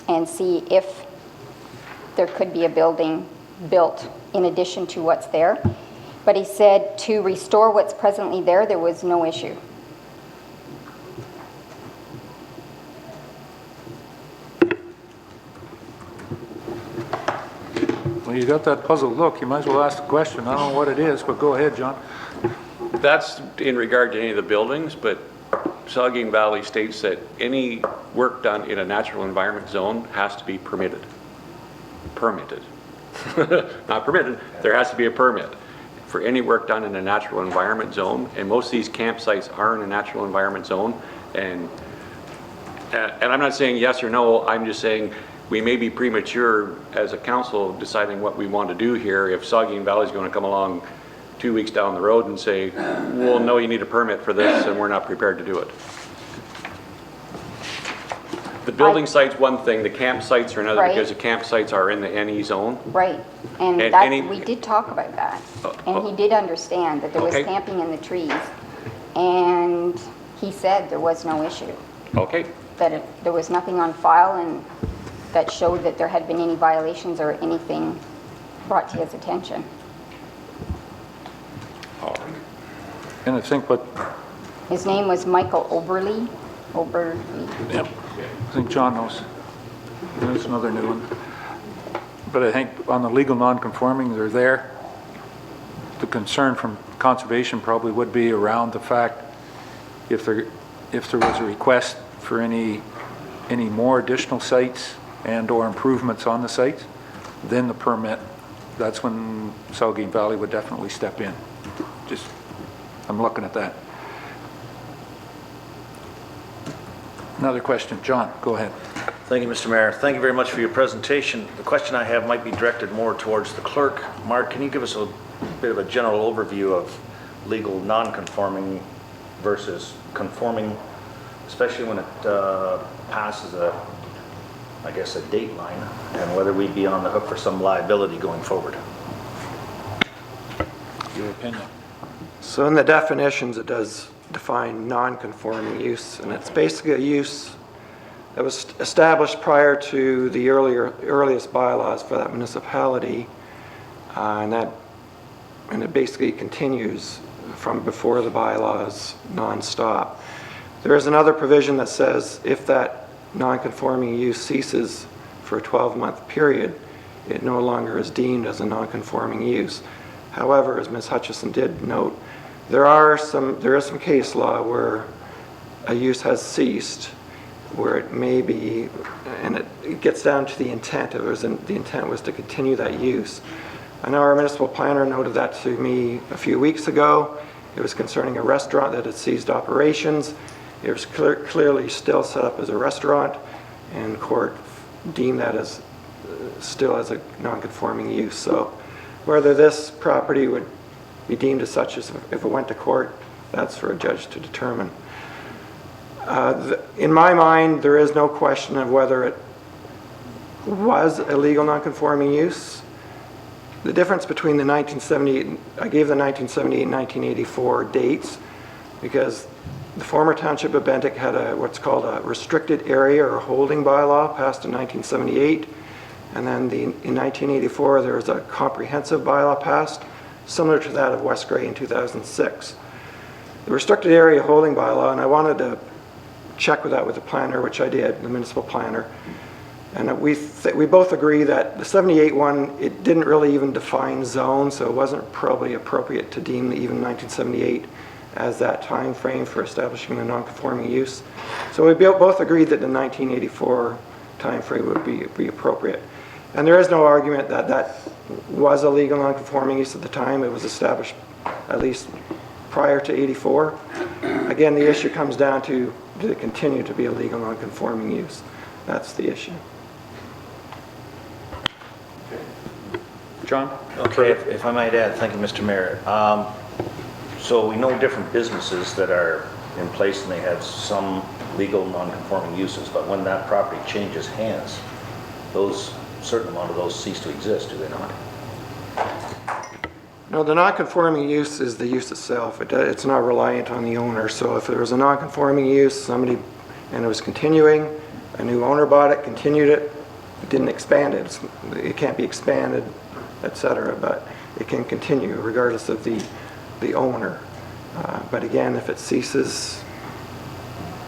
and see if there could be a building built in addition to what's there. But he said to restore what's presently there, there was no issue. Well, you got that puzzled look. You might as well ask the question. I don't know what it is, but go ahead, John. That's in regard to any of the buildings, but Saugeen Valley states that any work done in a natural environment zone has to be permitted. Permitted. Not permitted, there has to be a permit for any work done in a natural environment zone, and most of these campsites are in a natural environment zone, and I'm not saying yes or no, I'm just saying we may be premature as a council deciding what we want to do here if Saugeen Valley is going to come along 2 weeks down the road and say, well, no, you need a permit for this, and we're not prepared to do it. The building site's one thing, the campsites are another, Right. because the campsites are in the NE zone. Right, and And that, any- we did talk about that. And he did understand that there was Okay. camping in the trees. And he said there was no issue, Okay, that there was nothing on file and that showed that there had been any violations or anything brought to his attention. all right. And I think what, His name was Michael Oberly. yep, I think John knows. There's another new one. But I think on the legal non-conforming, they're there. The concern from conservation probably would be around the fact if there was a request for any more additional sites and or improvements on the sites, then the permit, that's when Saugeen Valley would definitely step in. Just, I'm looking at that. Another question, John, go ahead. Thank you, Mr. Mayor. Thank you very much for your presentation. The question I have might be directed more towards the clerk. Mark, can you give us a bit of a general overview of legal non-conforming versus conforming, especially when it passes I guess, a date line, and whether we'd be on the hook for some liability going forward? Your opinion. So in the definitions, it does define non-conforming use, and it's basically a use that was established prior to the earliest bylaws for that municipality, and it basically continues from before the bylaws nonstop. There is another provision that says if that non-conforming use ceases for a 12-month period, it no longer is deemed as a non-conforming use. However, as Ms. Hutchinson did note, there is some case law where a use has ceased, where it may be, and it gets down to the intent. The intent was to continue that use. I know our municipal planner noted that to me a few weeks ago. It was concerning a restaurant that had ceased operations. It was clearly still set up as a restaurant, and court deemed that as still as a non-conforming use. So whether this property would be deemed as such as if it went to court, that's for a judge to determine. In my mind, there is no question of whether it was a legal nonconforming use. The difference between the 1978, I gave the 1978 and 1984 dates because the former township of Bentic had what's called a restricted area or holding bylaw passed in 1978, and then in 1984 there was a comprehensive bylaw passed, similar to that of West Grey in 2006. The restricted area holding bylaw, and I wanted to check with that with the planner, which I did, the municipal planner, and we both agree that the 78 one, it didn't really even define zone, so it wasn't probably appropriate to deem even 1978 as that time frame for establishing a non-conforming use. So we both agreed that the 1984 time frame would be appropriate. And there is no argument that that was a legal non-conforming use at the time. It was established at least prior to 84. Again, the issue comes down to, did it continue to be a legal non-conforming use? That's the issue. John? Okay, if I might add, thank you, Mr. Mayor. So we know different businesses that are in place and they have some legal non-conforming uses, but when that property changes hands, certain amount of those cease to exist, do they not? No, the non-conforming use is the use itself. It's not reliant on the owner. So if there was a non-conforming use, and it was continuing, a new owner bought it, continued it, it didn't expand it. It can't be expanded, etc. But it can continue regardless of the owner. But again, if it ceases,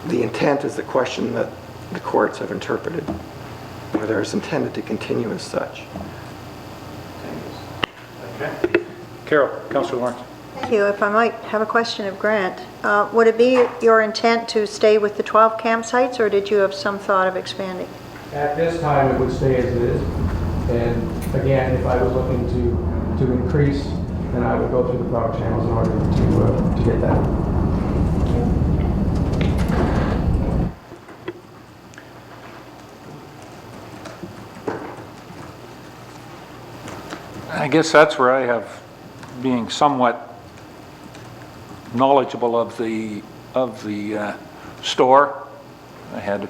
the intent is the question that the courts have interpreted, whether it's intended to continue as such. Okay. Carol, Councillor Lawrence. Thank you. If I might have a question of Grant, would it be your intent to stay with the 12 campsites, or did you have some thought of expanding? At this time, it would stay as it is. And again, if I was looking to increase, then I would go through the proper channels in order to get that. I guess that's where I have, being somewhat knowledgeable of the store. I had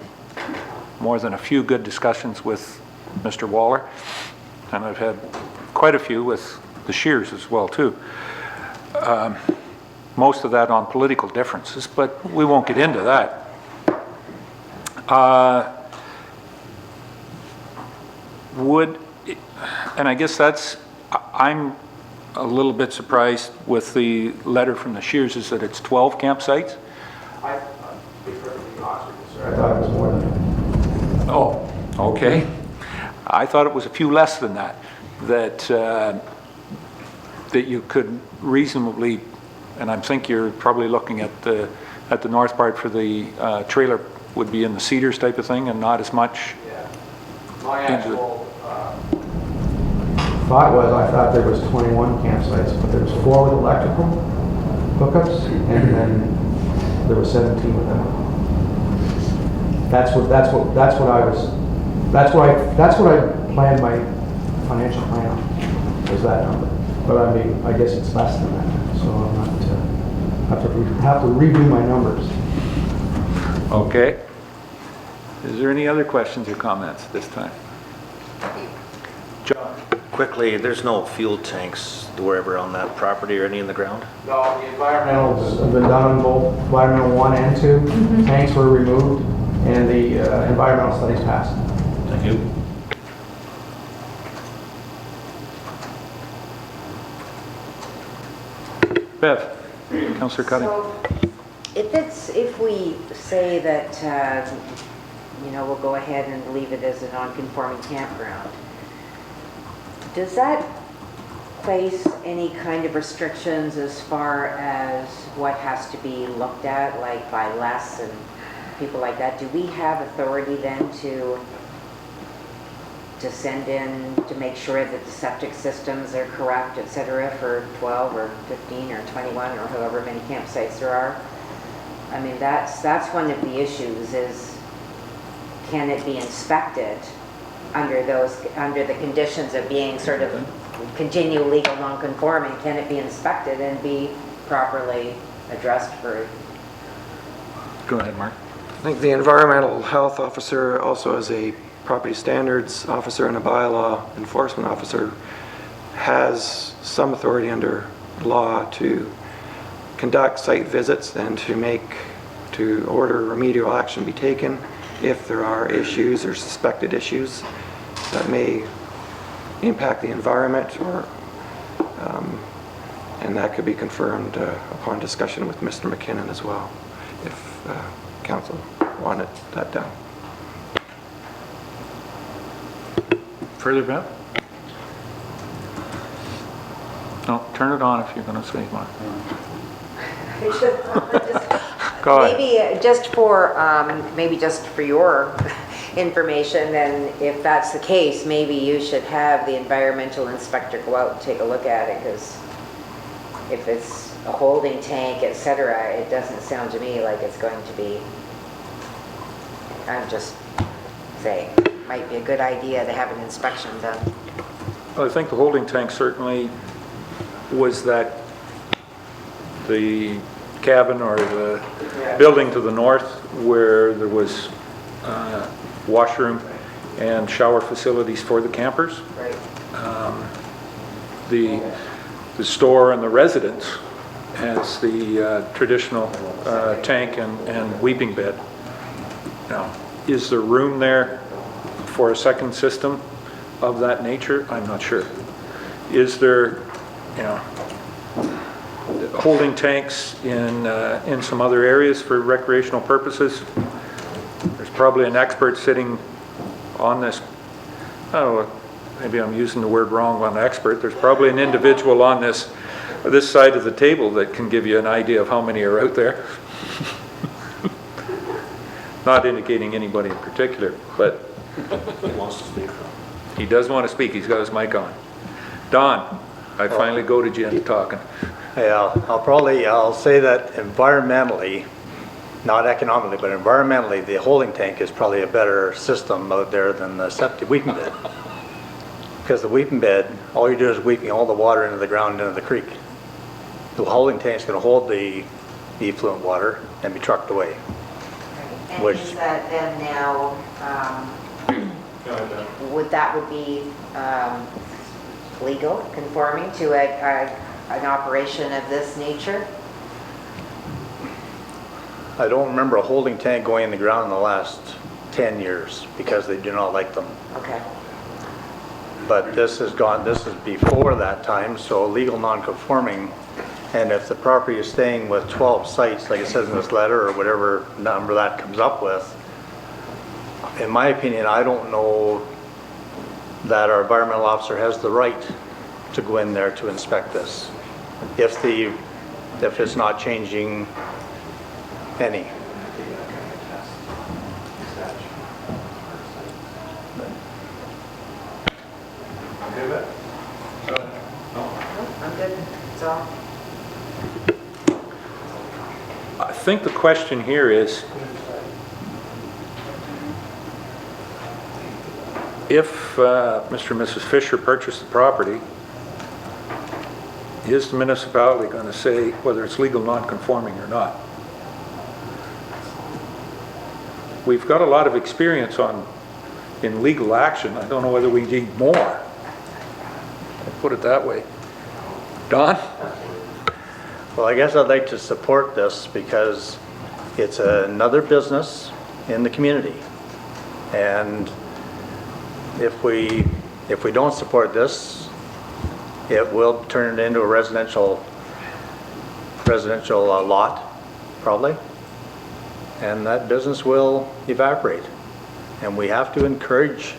more than a few good discussions with Mr. Waller, and I've had quite a few with the Shears as well too. Most of that on political differences, but we won't get into that. And I guess I'm a little bit surprised with the letter from the Shears is that it's 12 campsites. I'd be perfectly honest with you, sir. I thought it was more than that. Oh, okay. I thought it was a few less than that. That you could reasonably, and I think you're probably looking at the north part for the trailer would be in the Cedars type of thing and not as much. Yeah. My actual thought was, I thought there was 21 campsites, but there was 4 with electrical hookups, and then there was 17 without. That's what I planned my financial plan on, was that number. But I mean, I guess it's less than that, so I'm not, have to redo my numbers. Okay. Is there any other questions or comments this time? John? Quickly, there's no fuel tanks wherever on that property or any in the ground? No, the environmentals have been done on both environmental 1 and 2. Tanks were removed, and the environmental studies passed. Thank you. Bev? Councillor Cutting? So if we say that, we'll go ahead and leave it as a non-conforming campground, does that place any kind of restrictions as far as what has to be looked at, like by Les and people like that? Do we have authority then to send in to make sure that the septic systems are correct, et cetera, for 12 or 15 or 21 or however many campsites there are? I mean, that's one of the issues is, can it be inspected under the conditions of being sort of continue legal non-conforming? Can it be inspected and be properly addressed for. Go ahead, Mark. I think the environmental health officer also as a property standards officer and a bylaw enforcement officer has some authority under law to conduct site visits and to order remedial action be taken if there are issues or suspected issues that may impact the environment, or and that could be confirmed upon discussion with Mr. McKinnon as well, if council wanted that done. Further, Bev? No, turn it on if you're going to say more. Go ahead. Maybe just for your information, then if that's the case, maybe you should have the environmental inspector go out and take a look at it, because if it's a holding tank, etc., it doesn't sound to me like it's going to be, I'm just saying, might be a good idea to have an inspection done. Well, I think the holding tank certainly was that the cabin or the building to the north where there was washroom and shower facilities for the campers. Right. The store and the residence has the traditional tank and weeping bed. Now, is there room there for a second system of that nature? I'm not sure. Is there, holding tanks in some other areas for recreational purposes? There's probably an expert sitting on this. Oh, maybe I'm using the word wrong on expert. There's probably an individual on this side of the table that can give you an idea of how many are out there. Not indicating anybody in particular, but He wants to speak. he does want to speak. He's got his mic on. Don, I finally goaded you into talking. Yeah, I'll say that environmentally, not economically, but environmentally, the holding tank is probably a better system out there than the septic weeping bed. Because the weeping bed, all you're doing is weeping all the water into the ground, into the creek. The holding tank's going to hold the effluent water and be trucked away. And is that then now, would be legal, conforming to an operation of this nature? I don't remember a holding tank going in the ground in the last 10 years because they do not like them. Okay. But this is before that time, so legal non-conforming. And if the property is staying with 12 sites, like it says in this letter, or whatever number that comes up with, in my opinion, I don't know that our environmental officer has the right to go in there to inspect this, if it's not changing any. I'm good, that's all. I think the question here is, if Mr. and Mrs. Fisher purchase the property, is the municipality going to say whether it's legal non-conforming or not? We've got a lot of experience in legal action. I don't know whether we need more. I'll put it that way. Don? Well, I guess I'd like to support this because it's another business in the community. And if we don't support this, it will turn it into a residential lot, probably. And that business will evaporate. And we have to encourage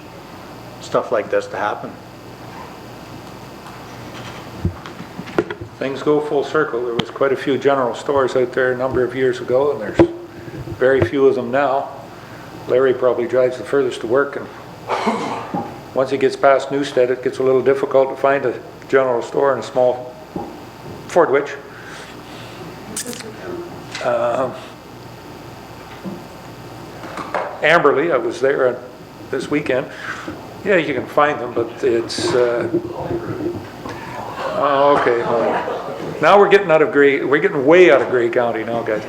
stuff like this to happen. Things go full circle. There was quite a few general stores out there a number of years ago, and there's very few of them now. Larry probably drives the furthest to work, and once he gets past Newstead, it gets a little difficult to find a general store in a small Fordwich. Amberley, I was there this weekend. Yeah, you can find them, but it's... oh, okay. Now we're getting way out of Grey County now, guys.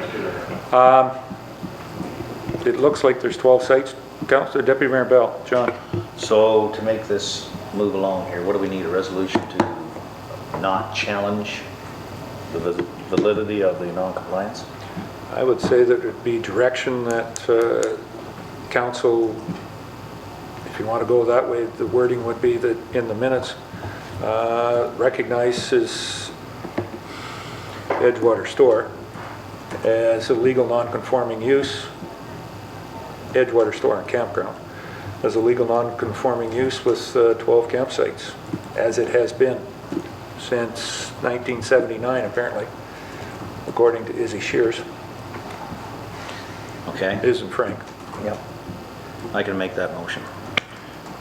It looks like there's 12 sites. Councilor Deputy Mayor Bell, John. So to make this move along here, what do we need? A resolution to not challenge the validity of the non-compliance? I would say that it'd be direction that council, if you want to go that way, the wording would be that in the minutes, recognizes Edgewater Store as a legal non-conforming use, Edgewater Store and Campground, as a legal non-conforming use with 12 campsites, as it has been since 1979, apparently, according to Izzy Shears. Okay. Isn't Frank? Yep. I can make that motion.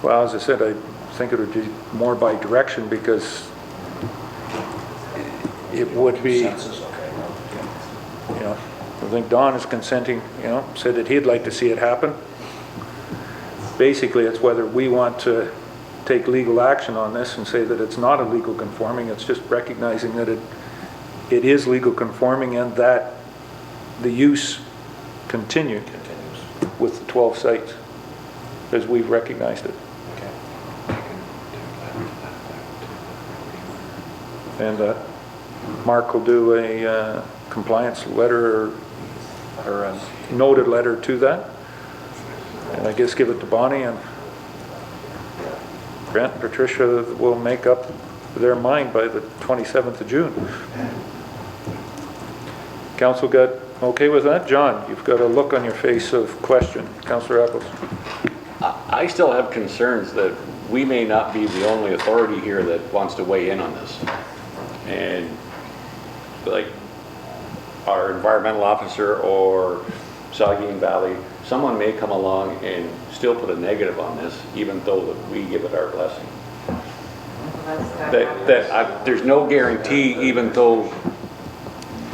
Well, as I said, I think it would be more by direction because it would be, Consensus, okay. you know, I think Don is consenting, you know, said that he'd like to see it happen. Basically, it's whether we want to take legal action on this and say that it's not a legal conforming, it's just recognizing that it is legal conforming and that the use continues with the 12 sites as we've recognized it. And Mark will do a compliance letter or a noted letter to that. And I guess give it to Bonnie, and Grant and Patricia will make up their mind by the 27th of June. Council got okay with that? John, you've got a look on your face of question. Councillor Eccles. I still have concerns that we may not be the only authority here that wants to weigh in on this. And like our environmental officer or Saugeen Valley, someone may come along and still put a negative on this, even though that we give it our blessing. There's no guarantee, even though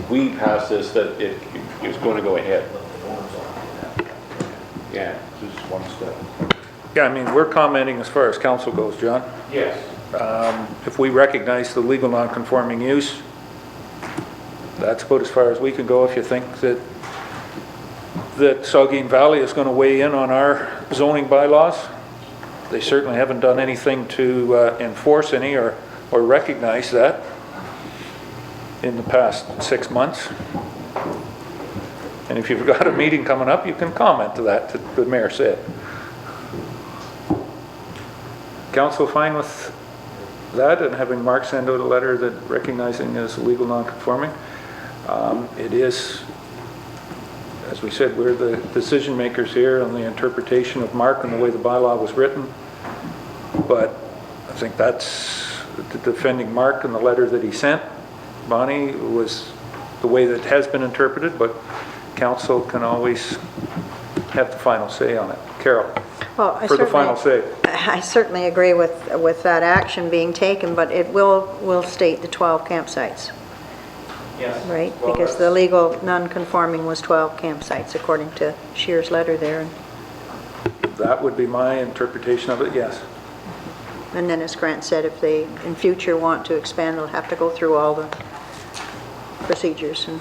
we pass this, that it is going to go ahead. Yeah. Just one step. Yeah, I mean, we're commenting as far as council goes, John. Yes. If we recognize the legal non-conforming use, that's about as far as we can go. If you think that Saugeen Valley is going to weigh in on our zoning bylaws, they certainly haven't done anything to enforce any or recognize that in the past 6 months. And if you've got a meeting coming up, you can comment to that, the mayor said. Council fine with that and having Mark send out a letter that recognizing as legal non-conforming? It is, as we said, we're the decision makers here on the interpretation of Mark and the way the bylaw was written. But I think that's defending Mark and the letter that he sent. Bonnie, was the way that has been interpreted, but council can always have the final say on it. Carol, Well, for the final say. I certainly agree with that action being taken, but it will state the 12 campsites. Yes. Right? Well, Because the legal non-conforming was 12 campsites, according to Shear's letter there. That would be my interpretation of it, yes. And then, as Grant said, if they in future want to expand, they'll have to go through all the procedures. And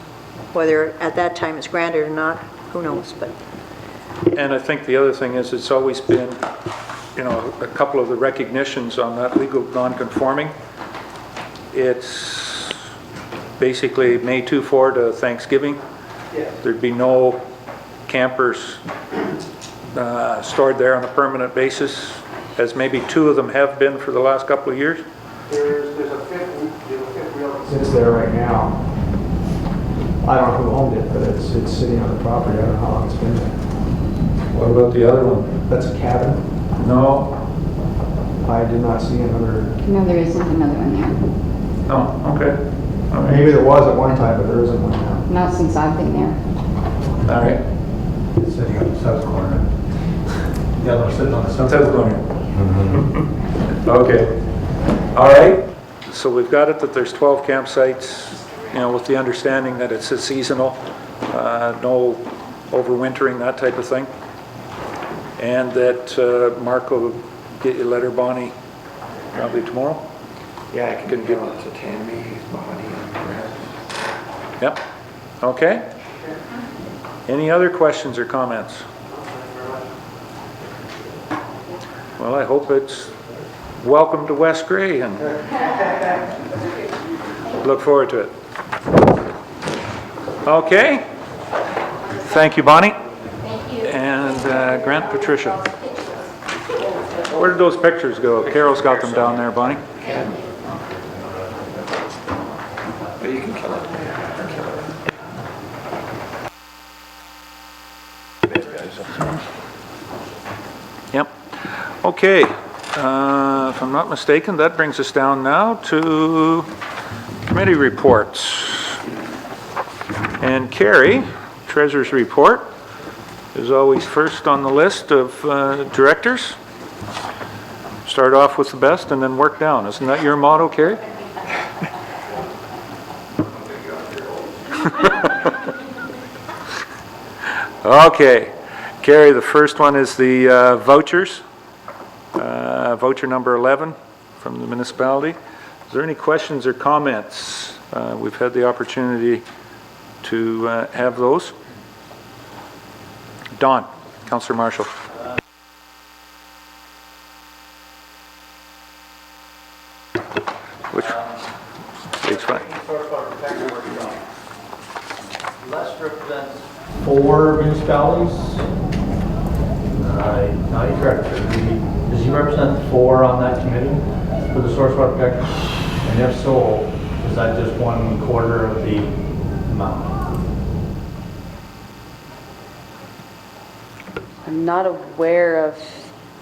whether at that time it's granted or not, who knows? But And I think the other thing is it's always been, you know, a couple of the recognitions on that legal non-conforming. It's basically May 2-4 to Thanksgiving. There'd be no campers stored there on a permanent basis, as maybe 2 of them have been for the last couple of years. There's a fifth wheel that sits there right now. I don't know who owned it, but it's sitting on the property. I don't know how long it's been there. What about the other one? That's a cabin. No. I did not see another. No, there isn't another one there. Oh, okay. All right. Maybe there was at one time, but there isn't one now. Not since I've been there. All right. It's sitting on the south corner. The other one's sitting on the south South corner. Okay. All right. So we've got it that there's 12 campsites, you know, with the understanding that it's a seasonal, no overwintering, that type of thing. And that Mark will get you a letter, Bonnie, probably tomorrow. Yeah, I Can can give give it it to Tammy, Bonnie, and Brett. Yep. Okay. Any other questions or comments? Well, I hope it's welcome to West Grey, and look forward to it. Okay. Thank you, Bonnie. Thank you. And Grant, Patricia. Where did those pictures go? Carol's got them down there, Bonnie. But you can kill it. Yep. Okay. If I'm not mistaken, that brings us down now to committee reports. And Carrie, Treasurer's report, is always first on the list of directors. Start off with the best and then work down. Isn't that your motto, Carrie? Okay. Carrie, the first one is the vouchers. Voucher number 11 from the municipality. Is there any questions or comments? We've had the opportunity to have those. Don, Councillor Marshall. Which? Page 5. Les represents 4 municipalities. Not correct. Does he represent 4 on that committee for the source water protection? And if so, is that just 1/4 of the amount? I'm not aware of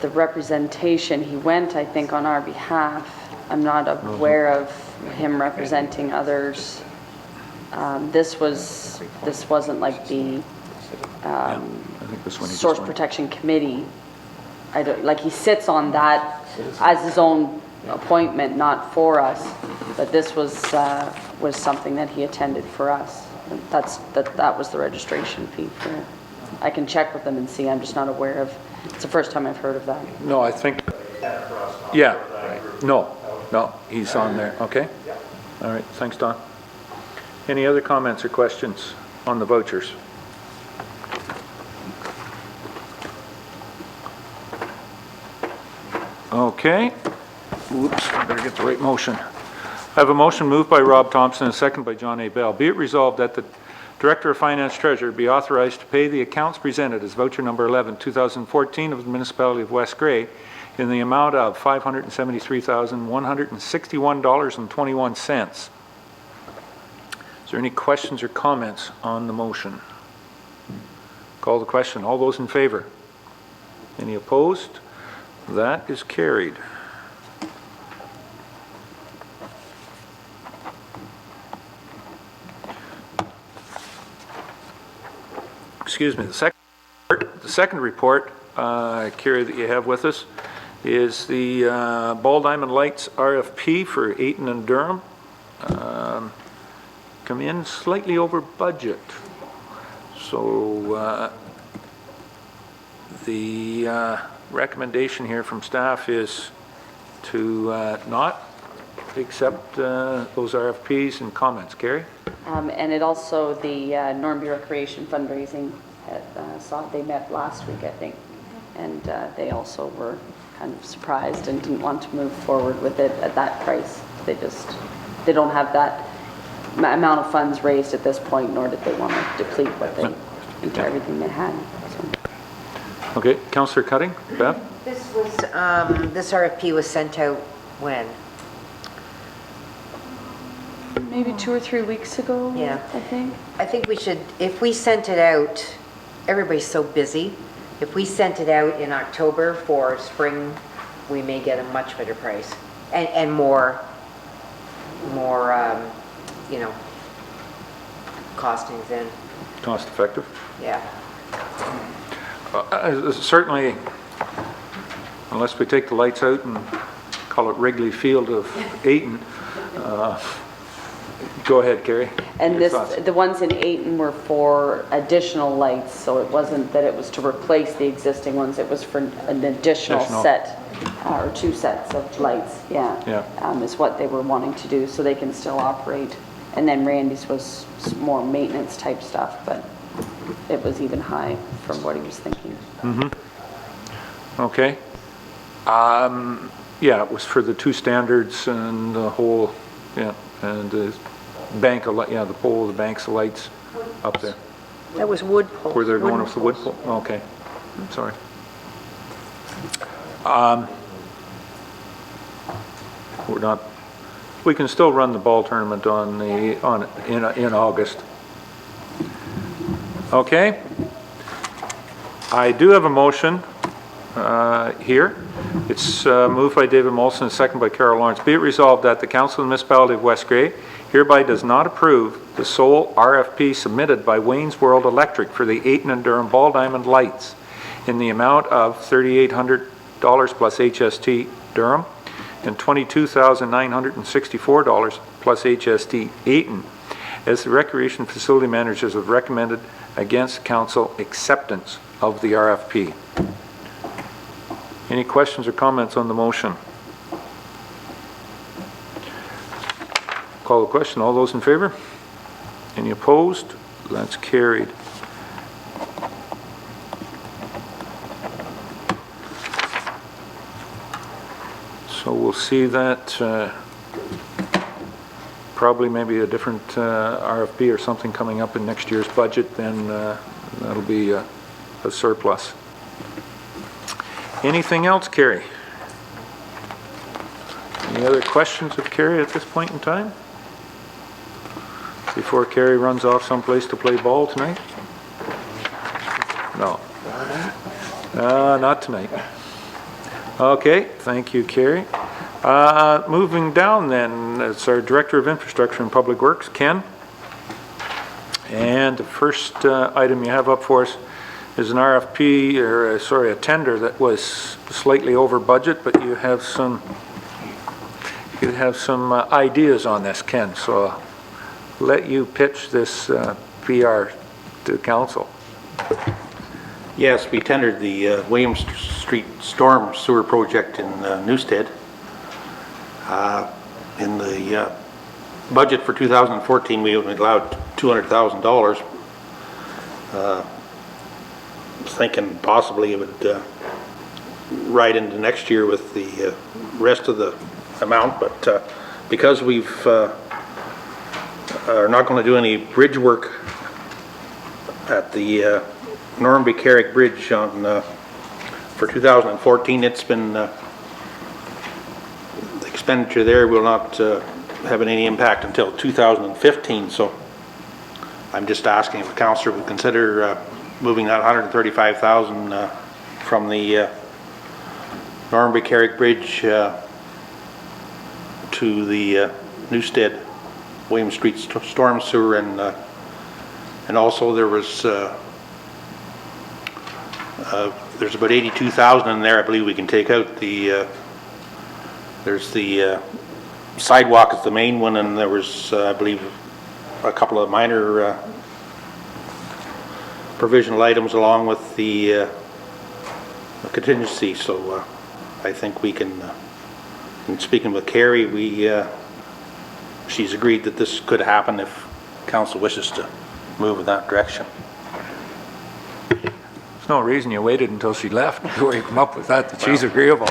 the representation. He went, I think, on our behalf. I'm not aware of him representing others. This wasn't like the I think this one he Source just went. Protection Committee. I don't, like, he sits on that as his own appointment, not for us. But this was something that he attended for us. That was the registration fee for it. I can check with them and see. I'm just not aware of. It's the first time I've heard of that. No, I think. Yeah. No, he's on there. Okay. All right. Thanks, Don. Any other comments or questions on the vouchers? Okay. Oops, I better get the right motion. I have a motion moved by Rob Thompson and a second by John A. Bell. Be it resolved that the Director of Finance Treasurer be authorized to pay the accounts presented as voucher number 11, 2014 of the Municipality of West Grey in the amount of $573,161.21. Is there any questions or comments on the motion? Call the question. All those in favor? Any opposed? That is carried. Excuse me, the second report, Carrie, that you have with us is the Ball Diamond Lights RFP for Ayton and Durham. Come in slightly over budget. So the recommendation here from staff is to not accept those RFPs and comments. Carrie? And it also, the Normanby Recreation fundraising, they met last week, I think, and they also were kind of surprised and didn't want to move forward with it at that price. They don't have that amount of funds raised at this point, nor did they want to deplete what they, into everything they had. So. Okay, Councillor Cutting, Beth? This RFP was sent out when? Maybe 2 or 3 weeks ago, Yeah. I think. I think we should, if we sent it out, everybody's so busy. If we sent it out in October for spring, we may get a much better price and more, you know, costings in. Cost effective? Yeah. Certainly, unless we take the lights out and call it Wrigley Field of Ayton. Go ahead, Carrie. And Your thoughts. the ones in Ayton were for additional lights, so it wasn't that it was to replace the existing ones, it was for an additional set, or 2 sets of lights, is what they were wanting to do, so they can still operate And then Randy's was more maintenance type stuff, but it was even high from what he was thinking. Okay. Yeah, it was for the 2 standards and the whole, yeah, and the bank of, yeah, the pole, the banks of lights up there. That was wood pole. Where they're going wooden with the wood poles. pole? Okay, I'm sorry. We're not, we can still run the ball tournament in August. Okay. I do have a motion here. It's moved by David Molson and seconded by Carol Lawrence. Be it resolved that the Council of the Municipality of West Grey hereby does not approve the sole RFP submitted by Wayne's World Electric for the Ayton and Durham Ball Diamond Lights in the amount of $3,800 plus HST Durham and $22,964 plus HST Ayton, as the recreation facility managers have recommended against council acceptance of the RFP. Any questions or comments on the motion? Call the question. All those in favor? Any opposed? That's carried. So we'll see that probably maybe a different RFP or something coming up in next year's budget, then that'll be a surplus. Anything else, Carrie? Any other questions of Carrie at this point in time? Before Carrie runs off someplace to play ball tonight? No. Not tonight. Okay, thank you, Carrie. Moving down then, it's our Director of Infrastructure and Public Works, Ken. And the first item you have up for us is an RFP, or sorry, a tender that was slightly over budget, but you have some ideas on this, Ken. So I'll let you pitch this PR to council. Yes, we tendered the William Street Storm Sewer Project in Newstead. In the budget for 2014, we allowed $200,000. Thinking possibly it would ride into next year with the rest of the amount, but because we've are not going to do any bridge work at the Normanby Carrick Bridge on for 2014, it's been the expenditure there will not have any impact until 2015. So I'm just asking if the councillor would consider moving that $135,000 from the Normanby Carrick Bridge to the Newstead William Street Storm Sewer, and also there was there's about $82,000 in there. I believe we can take out the there's the sidewalk is the main one, and there was I believe a couple of minor provisional items along with the contingency. So I think we can, in speaking with Carrie, she's agreed that this could happen if council wishes to move in that direction. There's no reason you waited until she left before you come up with that she's agreeable.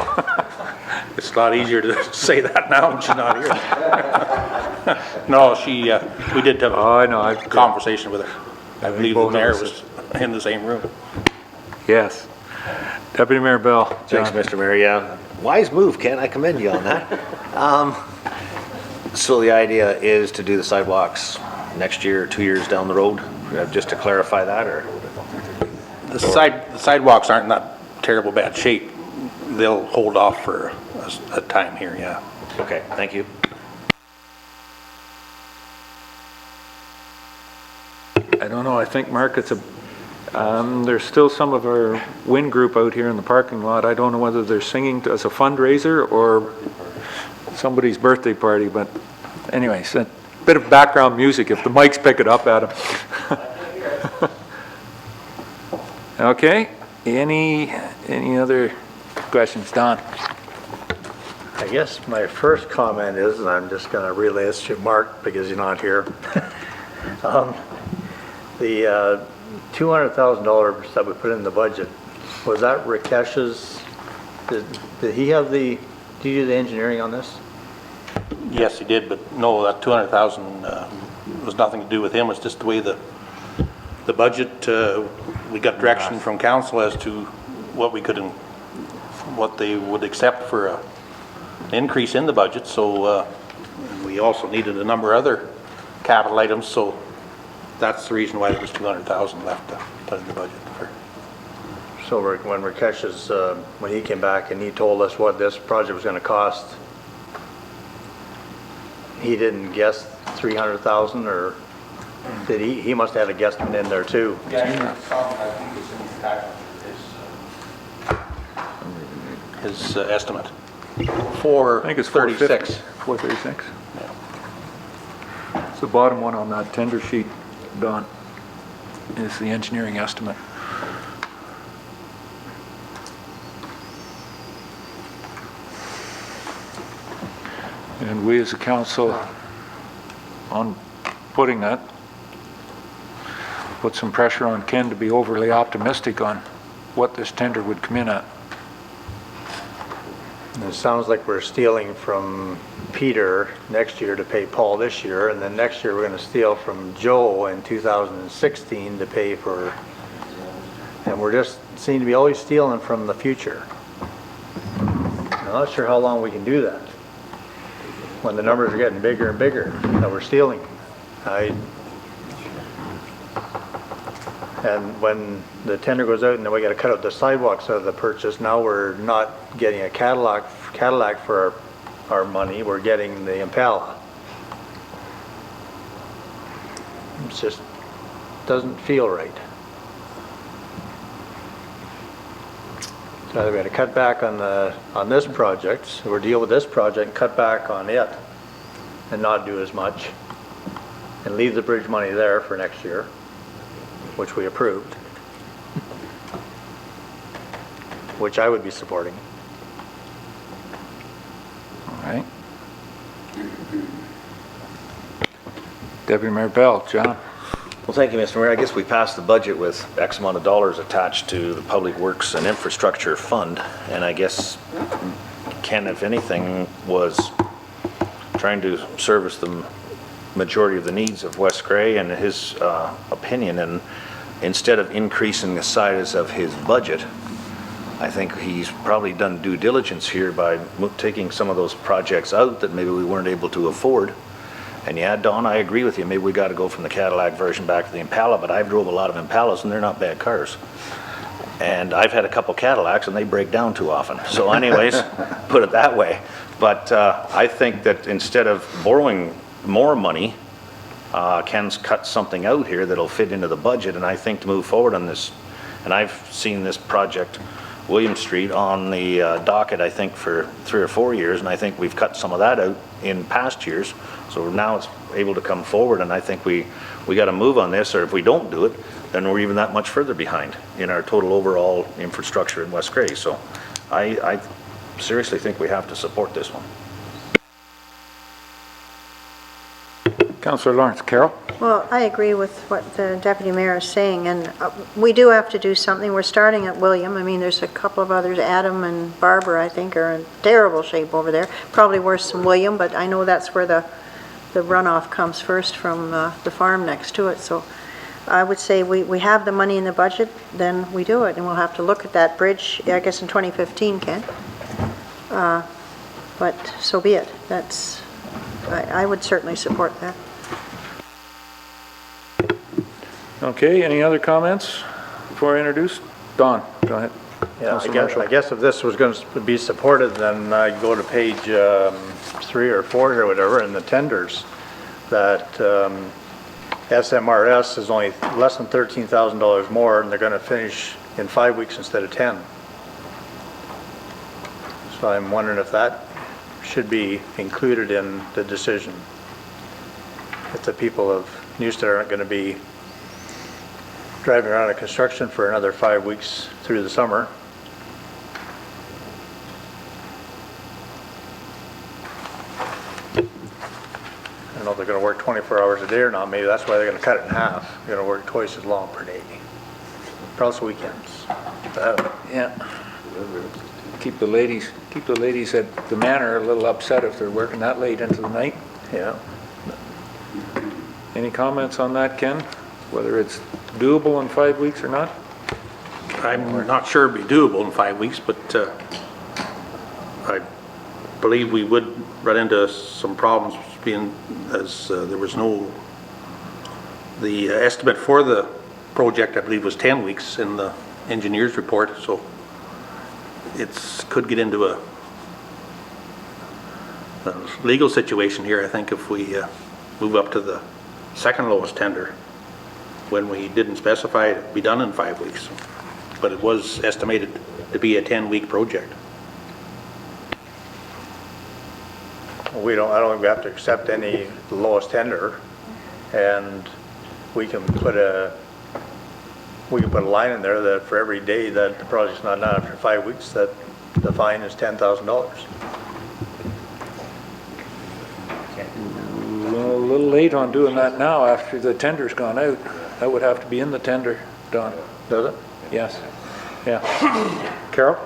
It's a lot easier to say that now when she's not here. No, we did have a conversation with her. I believe the mayor was in the same room. Yes. Deputy Mayor Bell. Thanks, Mr. Mayor. Yeah, wise move, Ken. I commend you on that. So the idea is to do the sidewalks next year, 2 years down the road, just to clarify that, or? The sidewalks aren't in that terrible bad shape. They'll hold off for a time here, yeah. Okay, thank you. I don't know, I think, Mark, it's there's still some of our wind group out here in the parking lot. I don't know whether they're singing as a fundraiser or somebody's birthday party, but anyways, a bit of background music if the mics pick it up, Adam. Okay, any other questions? Don? I guess my first comment is, and I'm just going to relay this to Mark because he's not here. The $200,000 that we put in the budget, was that Rakesh's? Did he have the, did you do the engineering on this? Yes, he did, but no, that 200,000 was nothing to do with him. It's just the way the budget, we got direction from council as to what we could, what they would accept for an increase in the budget. So we also needed a number of other capital items. So that's the reason why there was 200,000 left to put in the budget for. So when Rakesh's, when he came back and he told us what this project was going to cost, he didn't guess 300,000, or did he? He must have had a guesstimate in there too. Yeah, I think it's in his estimate. I think it's 436. 436. It's the bottom one on that tender sheet, Don, is the engineering estimate. And we as a council, on putting that, put some pressure on Ken to be overly optimistic on what this tender would come in at. And it sounds like we're stealing from Peter next year to pay Paul this year, and then next year we're going to steal from Joe in 2016 to pay for, and we're just seem to be always stealing from the future. I'm not sure how long we can do that when the numbers are getting bigger and bigger that we're stealing. And when the tender goes out and then we got to cut out the sidewalks out of the purchase, now we're not getting a Cadillac for our money, we're getting the Impala. It just doesn't feel right. So either we got to cut back on this project, or deal with this project and cut back on it and not do as much and leave the bridge money there for next year, which we approved, which I would be supporting. All right. Deputy Mayor Bell, John. Well, thank you, Mr. Mayor. I guess we passed the budget with X amount of dollars attached to the Public Works and Infrastructure Fund, and I guess Ken, if anything, was trying to service the majority of the needs of West Grey and his opinion, and instead of increasing the size of his budget, I think he's probably done due diligence here by taking some of those projects out that maybe we weren't able to afford. And yeah, Don, I agree with you. Maybe we got to go from the Cadillac version back to the Impala, but I've drove a lot of Impalas and they're not bad cars. And I've had a couple Cadillacs and they break down too often. So anyways, put it that way. But I think that instead of borrowing more money, Ken's cut something out here that'll fit into the budget, and I think to move forward on this, and I've seen this project, William Street, on the docket, I think, for 3 or 4 years, and I think we've cut some of that out in past years, so now it's able to come forward, and I think we got to move on this, or if we don't do it, then we're even that much further behind in our total overall infrastructure in West Grey. So I seriously think we have to support this one. Councillor Lawrence. Carol? Well, I agree with what the Deputy Mayor is saying, and we do have to do something. We're starting at William. I mean, there's a couple of others, Adam and Barbara, I think, are in terrible shape over there. Probably worse than William, but I know that's where the runoff comes first from the farm next to it. So I would say we have the money in the budget, then we do it, and we'll have to look at that bridge, I guess, in 2015, Ken. But so be it. That's, I would certainly support that. Okay, any other comments before I introduce? Don, go ahead. Yeah, I guess if this was going to be supported, then I'd go to page 3 or 4 or whatever in the tenders, that SMRS is only less than $13,000 more, and they're going to finish in 5 weeks instead of 10. So I'm wondering if that should be included in the decision. If the people of Newstead aren't going to be driving around in construction for another 5 weeks through the summer. you know, if they're gonna work 24 hours a day or not, maybe that's why they're gonna cut it in half. They're gonna work twice as long per day. Plus weekends. Yeah. Keep the ladies at the manor a little upset if they're working that late into the night. Yeah. Any comments on that, Ken? Whether it's doable in 5 weeks or not? I'm not sure it'd be doable in 5 weeks, but I believe we would run into some problems being as there was no, the estimate for the project, I believe, was 10 weeks in the engineer's report, so it's, could get into a legal situation here, I think, if we move up to the second lowest tender when we didn't specify it'd be done in 5 weeks. But it was estimated to be a 10-week project. I don't think we have to accept any lowest tender, and we can put a line in there that for every day that the project's not done after 5 weeks, that the fine is $10,000. A little late on doing that now after the tender's gone out. That would have to be in the tender, Don. Does it? Yes. Yeah. Carol?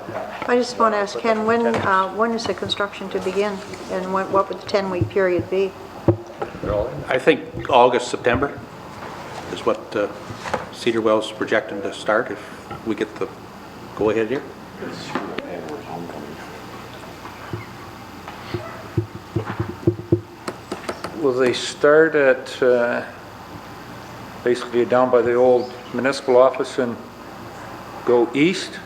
I just want to ask Ken, when is the construction to begin? And what would the 10-week period be? I think August, September is what Cedar Well's projecting to start if we get the go-ahead here. Will they start at basically down by the old municipal office and go east?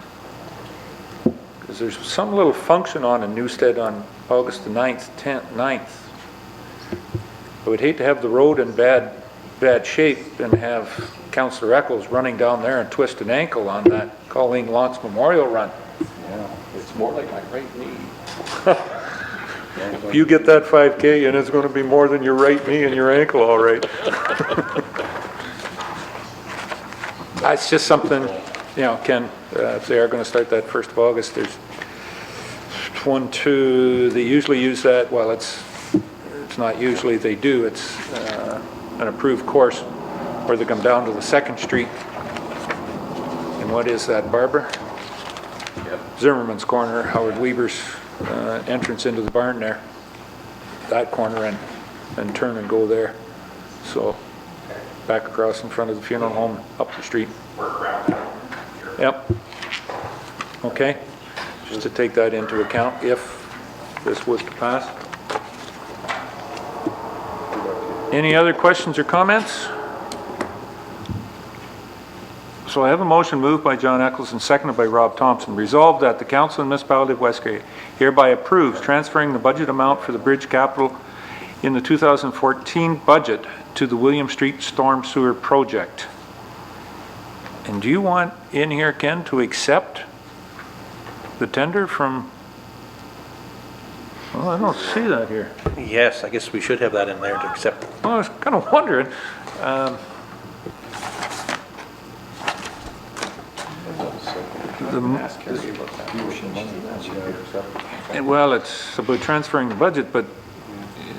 Because there's some little function on in Newstead on August the 9th. I would hate to have the road in bad shape and have Councillor Eccles running down there and twist an ankle on that Colleen Lawrence Memorial Run. Yeah, it's more like my right knee. If you get that 5K and it's going to be more than your right knee and your ankle, all right. That's just something, you know, Ken, if they are going to start that 1st of August, there's 1, 2, they usually use that, well, it's not usually, they do, it's an approved course where they come down to the 2nd Street. And what is that, Barbara? Yep. Zimmerman's Corner, Howard Weaver's entrance into the barn there. That corner and turn and go there. So back across in front of the funeral home, up the street. Yep. Okay. Just to take that into account if this was to pass. Any other questions or comments? So I have a motion moved by John Eccles and seconded by Rob Thompson. Resolved that the Council and Municipality of Westgate hereby approves transferring the budget amount for the bridge capital in the 2014 budget to the William Street Storm Sewer Project. And do you want in here, Ken, to accept the tender from, well, I don't see that here. Yes, I guess we should have that in there to accept. Well, I was kind of wondering. Well, it's about transferring the budget, but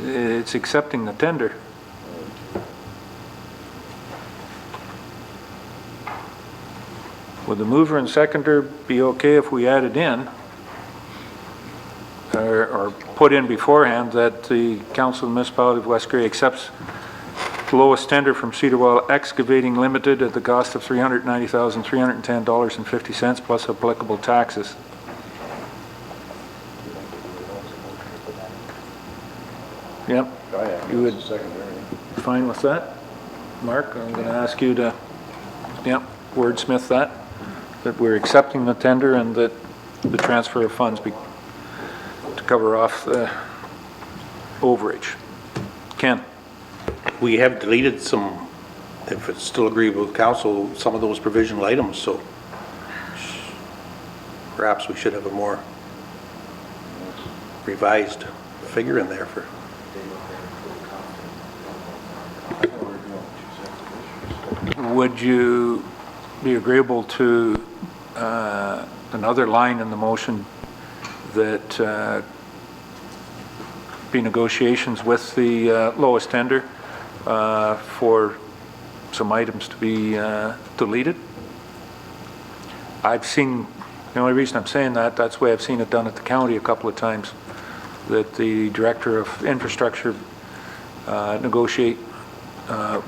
it's accepting the tender. Would the mover and seconder be okay if we added in, or put in beforehand, that the Council of the Municipality of West Grey accepts the lowest tender from Cedar Well Excavating Limited at the cost of $390,310.50 plus applicable taxes? Yep. You would fine with that? Mark, I'm going to ask you to, wordsmith that we're accepting the tender and that the transfer of funds be to cover off the overage. Ken? We have deleted some, if it's still agreeable with council, some of those provisional items, so perhaps we should have a more revised figure in there for. Would you be agreeable to another line in the motion that be negotiations with the lowest tender for some items to be deleted. I've seen, the only reason I'm saying that, that's the way I've seen it done at the county a couple of times, that the Director of Infrastructure negotiate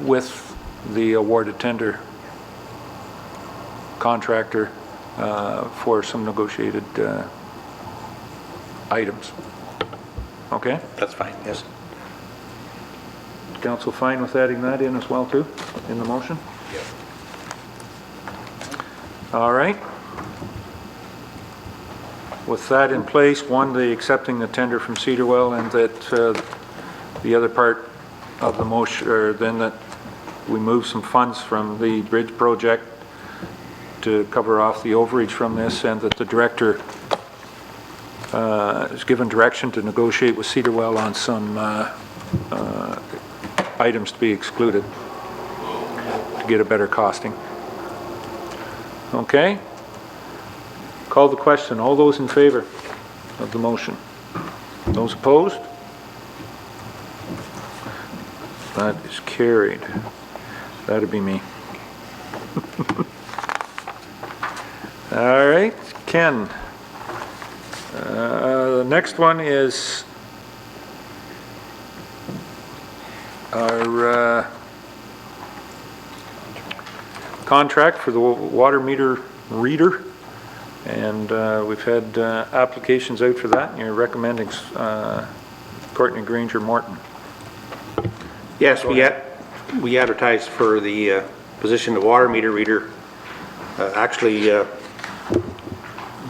with the awarded tender contractor for some negotiated items. Okay? That's fine, yes. Council fine with adding that in as well too, in the motion? Yes. All right. With that in place, one, the accepting the tender from Cedarwell, and that the other part of the motion, or then that we move some funds from the bridge project to cover off the overage from this, and that the director is given direction to negotiate with Cedarwell on some items to be excluded to get a better costing. Okay? Call the question. All those in favor of the motion? Those opposed? That is carried. That'd be me. All right, Ken. The next one is our contract for the water meter reader, and we've had applications out for that, and you're recommending Courtney Granger Morton. Yes, we advertised for the position of water meter reader. Actually,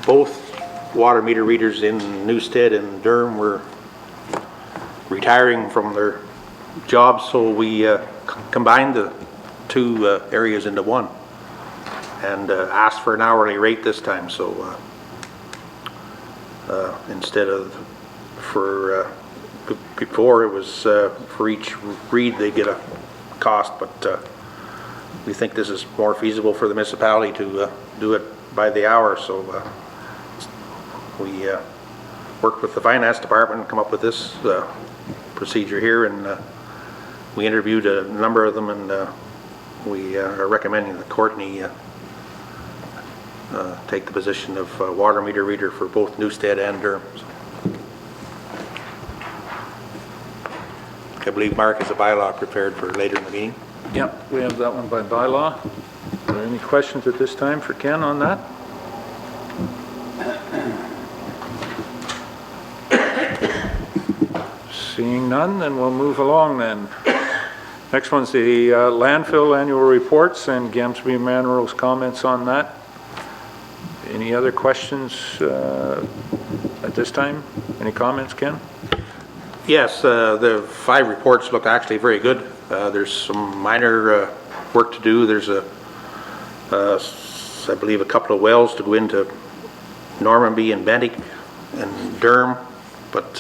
both water meter readers in Newstead and Durham were retiring from their jobs, so we combined the two areas into one and asked for an hourly rate this time. So instead of before it was for each read they get a cost, but we think this is more feasible for the municipality to do it by the hour. So we worked with the finance department and come up with this procedure here, and we interviewed a number of them, and we are recommending that Courtney take the position of water meter reader for both Newstead and Durham. So I believe Mark has a bylaw prepared for later in the meeting. Yep, we have that one by bylaw. Are there any questions at this time for Ken on that? Seeing none, then we'll move along then. Next one's the landfill annual reports and Gamsby Manrose comments on that. Any other questions at this time? Any comments, Ken? Yes, the 5 reports look actually very good. There's some minor work to do. There's I believe a couple of wells to go into Normanby and Bendick and Durham, but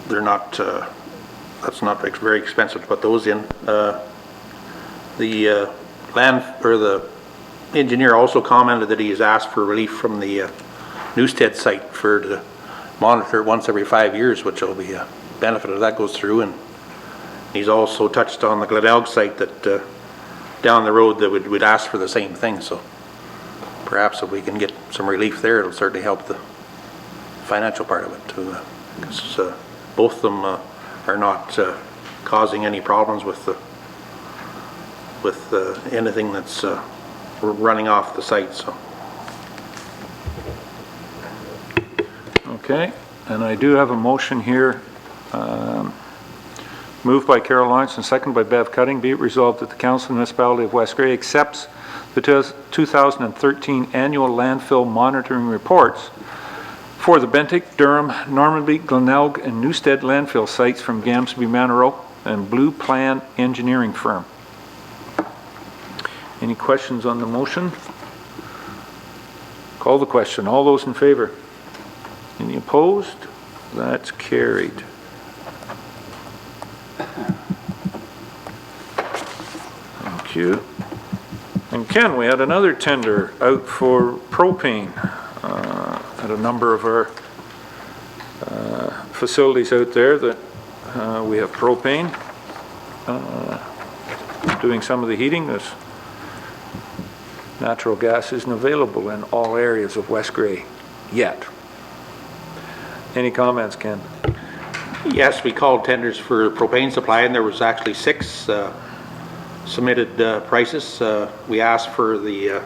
they're not, that's not very expensive to put those in. The engineer also commented that he has asked for relief from the Newstead site to monitor it once every 5 years, which will be a benefit if that goes through. And he's also touched on the Glenelg site that down the road that would ask for the same thing. So perhaps if we can get some relief there, it'll certainly help the financial part of it too. Because both of them are not causing any problems with anything that's running off the site. So. Okay, and I do have a motion here, moved by Carol Lawrence and seconded by Bev Cutting. Be it resolved that the Council of the Municipality of West Grey accepts the 2013 annual landfill monitoring reports for the Bentinck, Durham, Normanby, Glenelg, and Newstead landfill sites from Gamsby Manero and Blue Plan Engineering Firm. Any questions on the motion? Call the question. All those in favor? Any opposed? That's carried. Thank you. And Ken, we had another tender out for propane at a number of our facilities out there that we have propane doing some of the heating. There's natural gas isn't available in all areas of West Grey yet. Any comments, Ken? Yes, we called tenders for propane supply, and there was actually 6 submitted prices. We asked for the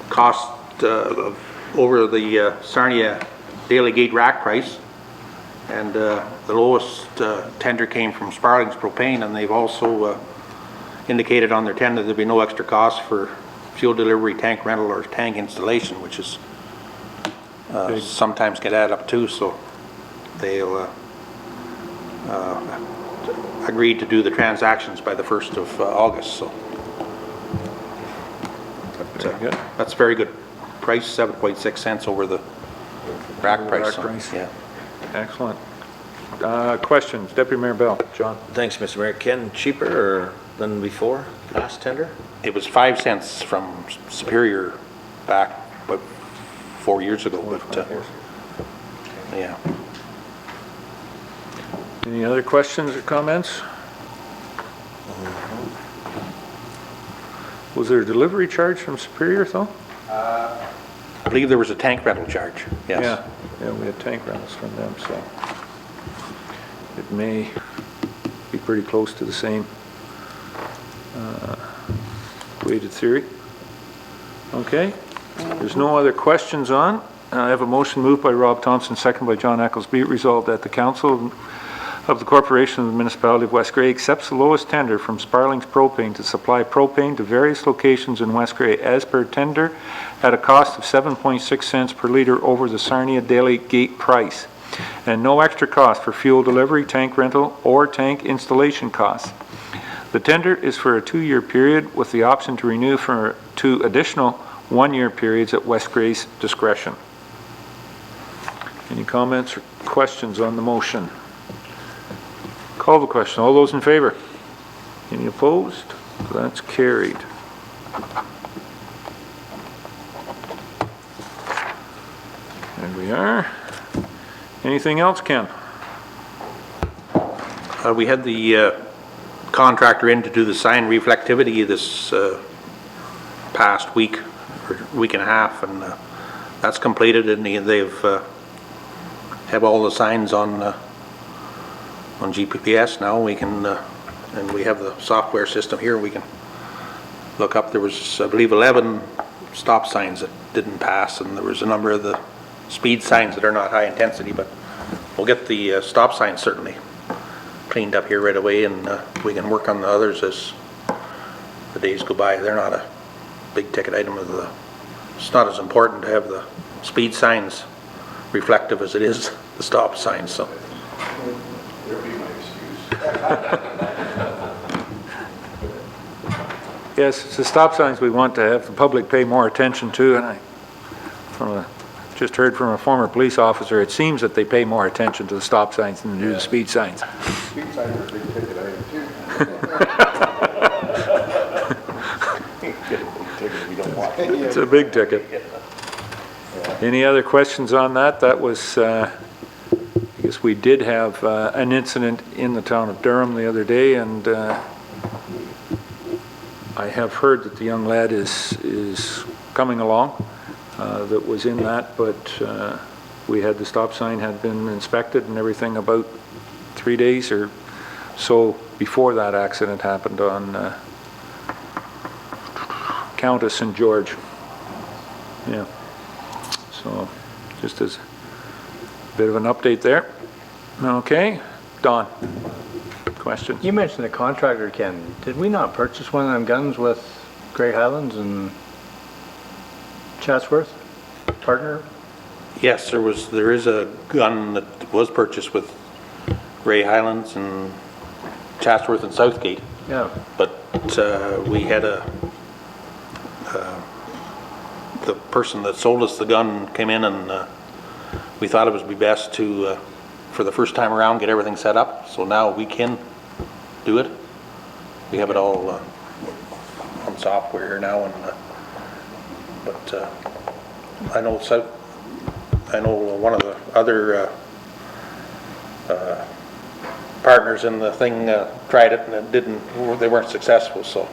cost over the Sarnia daily gate rack price, and the lowest tender came from Sparling's Propane, and they've also indicated on their tender there'd be no extra cost for fuel delivery, tank rental, or tank installation, which is sometimes get added up too, so they'll agreed to do the transactions by the 1st of August, so. But, that's a very good price, 7.6 cents over the rack price. Yeah. Excellent. Questions? Deputy Mayor Bell. John. Thanks, Mr. Mayor. Ken, cheaper than before, last tender? It was 5 cents from Superior back, but 4 years ago, but, yeah. Any other questions or comments? Was there a delivery charge from Superior, though? I believe there was a tank rental charge, yes. Yeah, we had tank rentals from them, so it may be pretty close to the same weighted theory. Okay, there's no other questions on. I have a motion moved by Rob Thompson, second by John Eccles. Be it resolved that the Council of the Corporation of the Municipality of West Grey accepts the lowest tender from Sparling's Propane to supply propane to various locations in West Grey as per tender at a cost of 7.6 cents per litre over the Sarnia daily gate price, and no extra cost for fuel delivery, tank rental, or tank installation costs. The tender is for a 2-year period with the option to renew for 2 additional 1-year periods at West Grey's discretion. Any comments or questions on the motion? Call the question. All those in favor? Any opposed? That's carried. There we are. Anything else, Ken? We had the contractor in to do the sign reflectivity this past week, or week and a half, and that's completed, and they've have all the signs on GPS now. We can, and we have the software system here. We can look up. There was, I believe, 11 stop signs that didn't pass, and there was a number of the speed signs that are not high intensity, but we'll get the stop signs certainly cleaned up here right away, and we can work on the others as the days go by. They're not a big ticket item. It's not as important to have the speed signs reflective as it is the stop signs. So. Yes, it's the stop signs we want to have the public pay more attention to, and I just heard from a former police officer, it seems that they pay more attention to the stop signs than they do the speed signs. Speed signs are a big ticket item too. It's a big ticket. Any other questions on that? That was, I guess we did have an incident in the town of Durham the other day, and I have heard that the young lad is coming along that was in that, but we had the stop sign had been inspected and everything about 3 days or so before that accident happened on Countess and George. Yeah. So just as a bit of an update there. Okay. Don, question? You mentioned the contractor, Ken. Did we not purchase one of them guns with Grey Highlands and Chatsworth partner? Yes, there is a gun that was purchased with Grey Highlands and Chatsworth and Southgate. Yeah. But we had the person that sold us the gun came in, and we thought it would be best to, for the first time around, get everything set up. So now we can do it. We have it all on software now, and but I know I know one of the other partners in the thing tried it and it they weren't successful, so,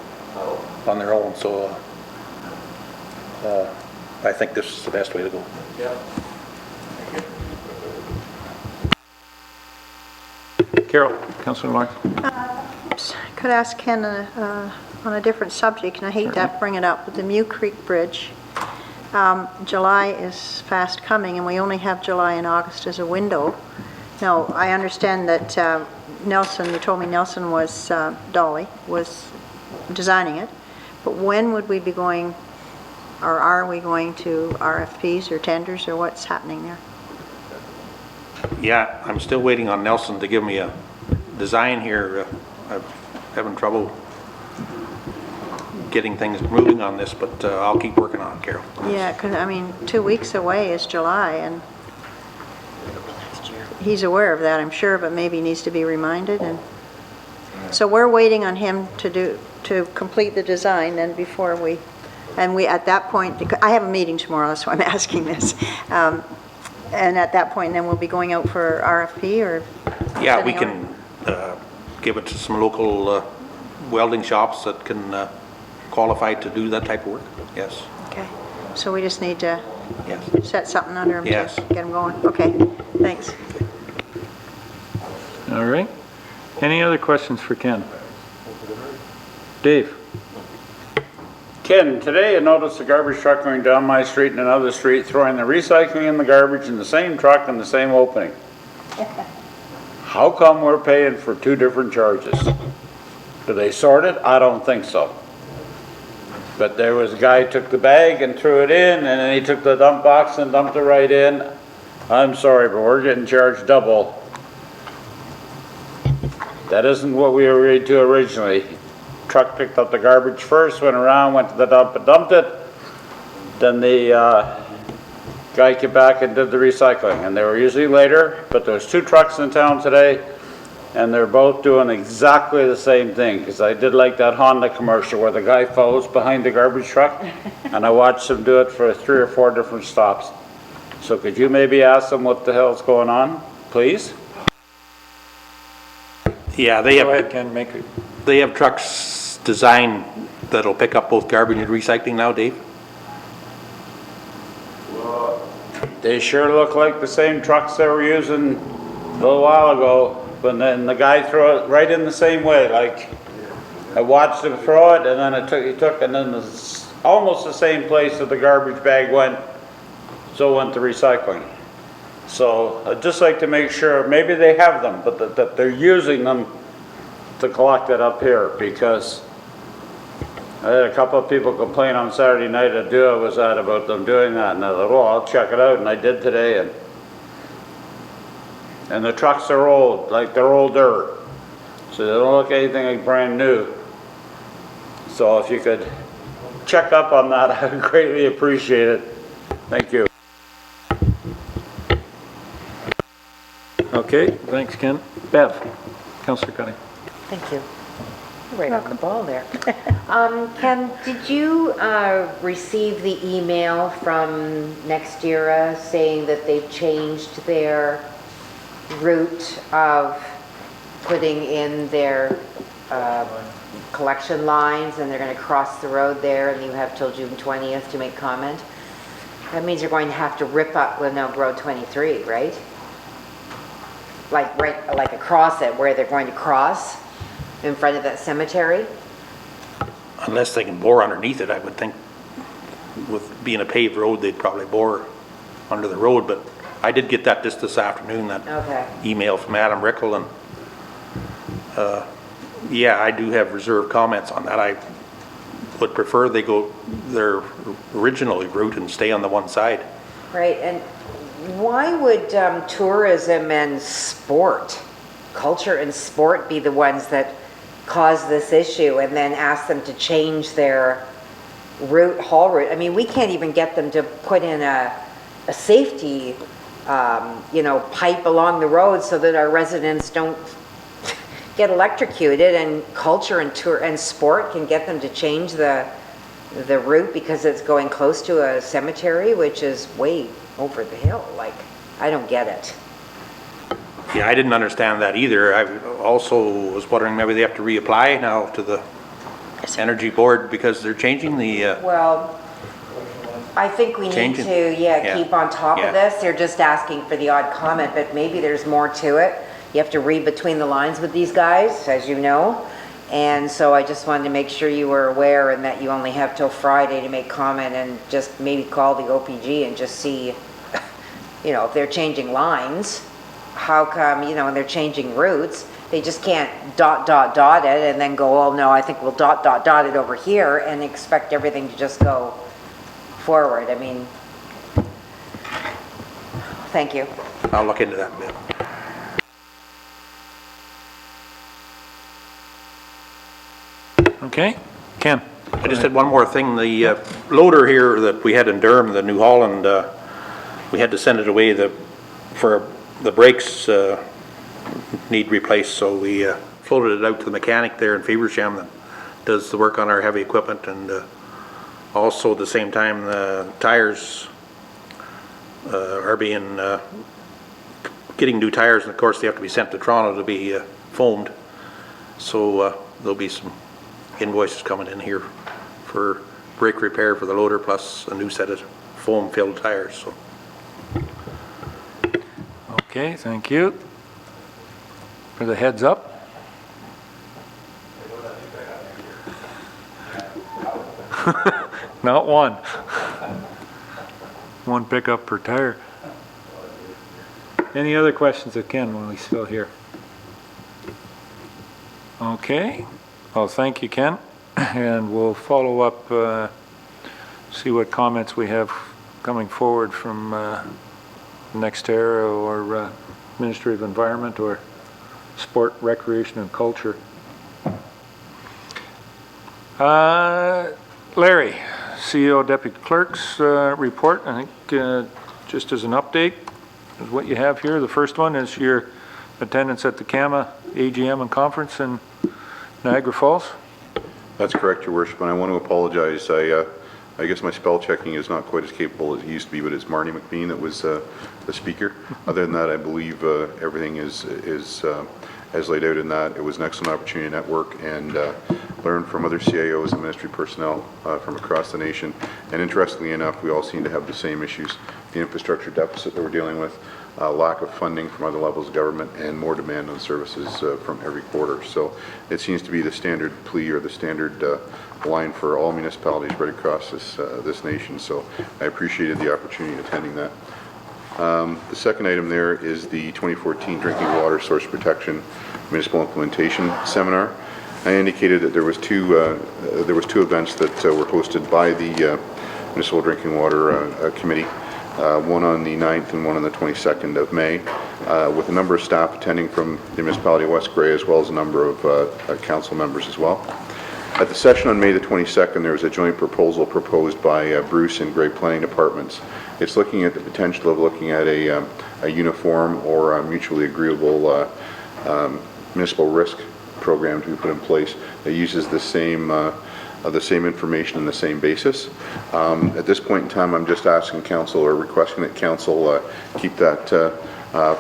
on their own, so I think this is the best way to go. Carol, Councillor Lawrence. Could I ask Ken on a different subject, and I hate to bring it up, but the Mew Creek Bridge, July is fast coming, and we only have July and August as a window. Now, I understand that Nelson, you told me Nelson was, Dolly, was designing it, but when would we be going, or are we going to RFPs or tenders, or what's happening there? Yeah, I'm still waiting on Nelson to give me a design here. I'm having trouble getting things moving on this, but I'll keep working on it, Carol. Yeah, because, I mean, 2 weeks away is July, and he's aware of that, I'm sure, but maybe needs to be reminded. And so we're waiting on him to complete the design, then before we, at that point, I have a meeting tomorrow, that's why I'm asking this. And at that point, then we'll be going out for RFP, or? Yeah, we can give it to some local welding shops that can qualify to do that type of work, yes. Okay, so we just need to Yes. set something under him to Yes. get him going. Okay, thanks. All right. Any other questions for Ken? Dave? Ken, today I noticed a garbage truck going down my street and another street throwing the recycling and the garbage in the same truck in the same opening. How come we're paying for two different charges? Do they sort it? I don't think so. But there was a guy who took the bag and threw it in, and then he took the dump box and dumped it right in. I'm sorry, but we're getting charged double. That isn't what we agreed to originally. Truck picked up the garbage first, went around, went to the dump and dumped it. Then the guy came back and did the recycling, and they were usually later, but there's two trucks in town today, and they're both doing exactly the same thing, because I did like that Honda commercial where the guy follows behind the garbage truck, and I watched him do it for 3 or 4 different stops. So could you maybe ask them what the hell's going on, please? Yeah, they Go ahead, have, Ken, make it. they have trucks designed that'll pick up both garbage and recycling now, Dave? They sure look like the same trucks they were using a little while ago, but then the guy threw it right in the same way. Like, I watched him throw it, and then he took, and then almost the same place that the garbage bag went, so went the recycling. So I'd just like to make sure, maybe they have them, but that they're using them to collect it up here, because I had a couple of people complain on Saturday night at I was at about them doing that, and I thought, well, I'll check it out, and I did today, and the trucks are old, like they're older, so they don't look anything like brand new. So if you could check up on that, I would greatly appreciate it. Thank you. Okay, thanks, Ken. Bev, Councillor Cunning. Thank you. Right on the ball there. Ken, did you receive the email from Nextera saying that they've changed their route of putting in their collection lines, and they're going to cross the road there, and you have till June 20th to make comment? That means you're going to have to rip up Glenelg Road 23, right? Like across it, where they're going to cross in front of that cemetery? Unless they can bore underneath it, I would think. With being a paved road, they'd probably bore under the road, but I did get that just this afternoon, that email from Adam Rickle, and yeah, I do have reserved comments on that. I would prefer they go their original route and stay on the one side. Right, and why would tourism and sport, culture and sport, be the ones that cause this issue, and then ask them to change their route, haul route? I mean, we can't even get them to put in a safety, pipe along the road so that our residents don't get electrocuted, and culture and tour and sport can get them to change the route because it's going close to a cemetery, which is way over the hill. Like, I don't get it. Yeah, I didn't understand that either. I also was wondering maybe they have to reapply now to the Energy Board because they're changing the, Well, I think we need Changing. to, keep on top Yeah. of this. They're just asking for the odd comment, but maybe there's more to it. You have to read between the lines with these guys, as you know. And so I just wanted to make sure you were aware and that you only have till Friday to make comment, and just maybe call the OPG and just see, you know, if they're changing lines, how come, you know, and they're changing routes, they just can't dot it and then go, oh no, I think we'll dot it over here and expect everything to just go forward. I mean, thank you. I'll look into that a bit. Okay, Ken? I just had one more thing. The loader here that we had in Durham, the New Holland, we had to send it away for the brakes need replaced, so we floated it out to the mechanic there in Faversham that does the work on our heavy equipment, and also at the same time the tires are being getting new tires, and of course they have to be sent to Toronto to be foamed, so there'll be some invoices coming in here for brake repair for the loader plus a new set of foam filled tires. So. Okay, thank you. For the heads up. Not one. One pickup per tire. Any other questions of Ken while he's still here? Okay. Well, thank you, Ken. And we'll follow up, see what comments we have coming forward from Nextera or Ministry of Environment or Sport, Recreation and Culture. Larry, CEO, Deputy Clerk's report. I think just as an update is what you have here. The first one is your attendance at the CAMA AGM and conference in Niagara Falls. That's correct, Your Worship, and I want to apologize. I guess my spell checking is not quite as capable as it used to be, but it's Marnie McBean that was the speaker. Other than that, I believe everything is as laid out in that. It was an excellent opportunity to network and learn from other CIOs and ministry personnel from across the nation. And interestingly enough, we all seem to have the same issues: the infrastructure deficit that we're dealing with, lack of funding from other levels of government, and more demand on services from every quarter. So it seems to be the standard plea or the standard line for all municipalities right across this nation. So I appreciated the opportunity of attending that. The second item there is the 2014 Drinking Water Source Protection Municipal Implementation Seminar. I indicated that there was two events that were hosted by the Municipal Drinking Water Committee. One on the 9th and one on the 22nd of May, with a number of staff attending from the Municipality of West Grey, as well as a number of council members as well. At the session on May the 22nd, there was a joint proposal proposed by Bruce and Grey Planning Departments. It's looking at the potential of looking at a uniform or a mutually agreeable municipal risk program to be put in place that uses the same information and the same basis. At this point in time, I'm just asking council or requesting that council keep that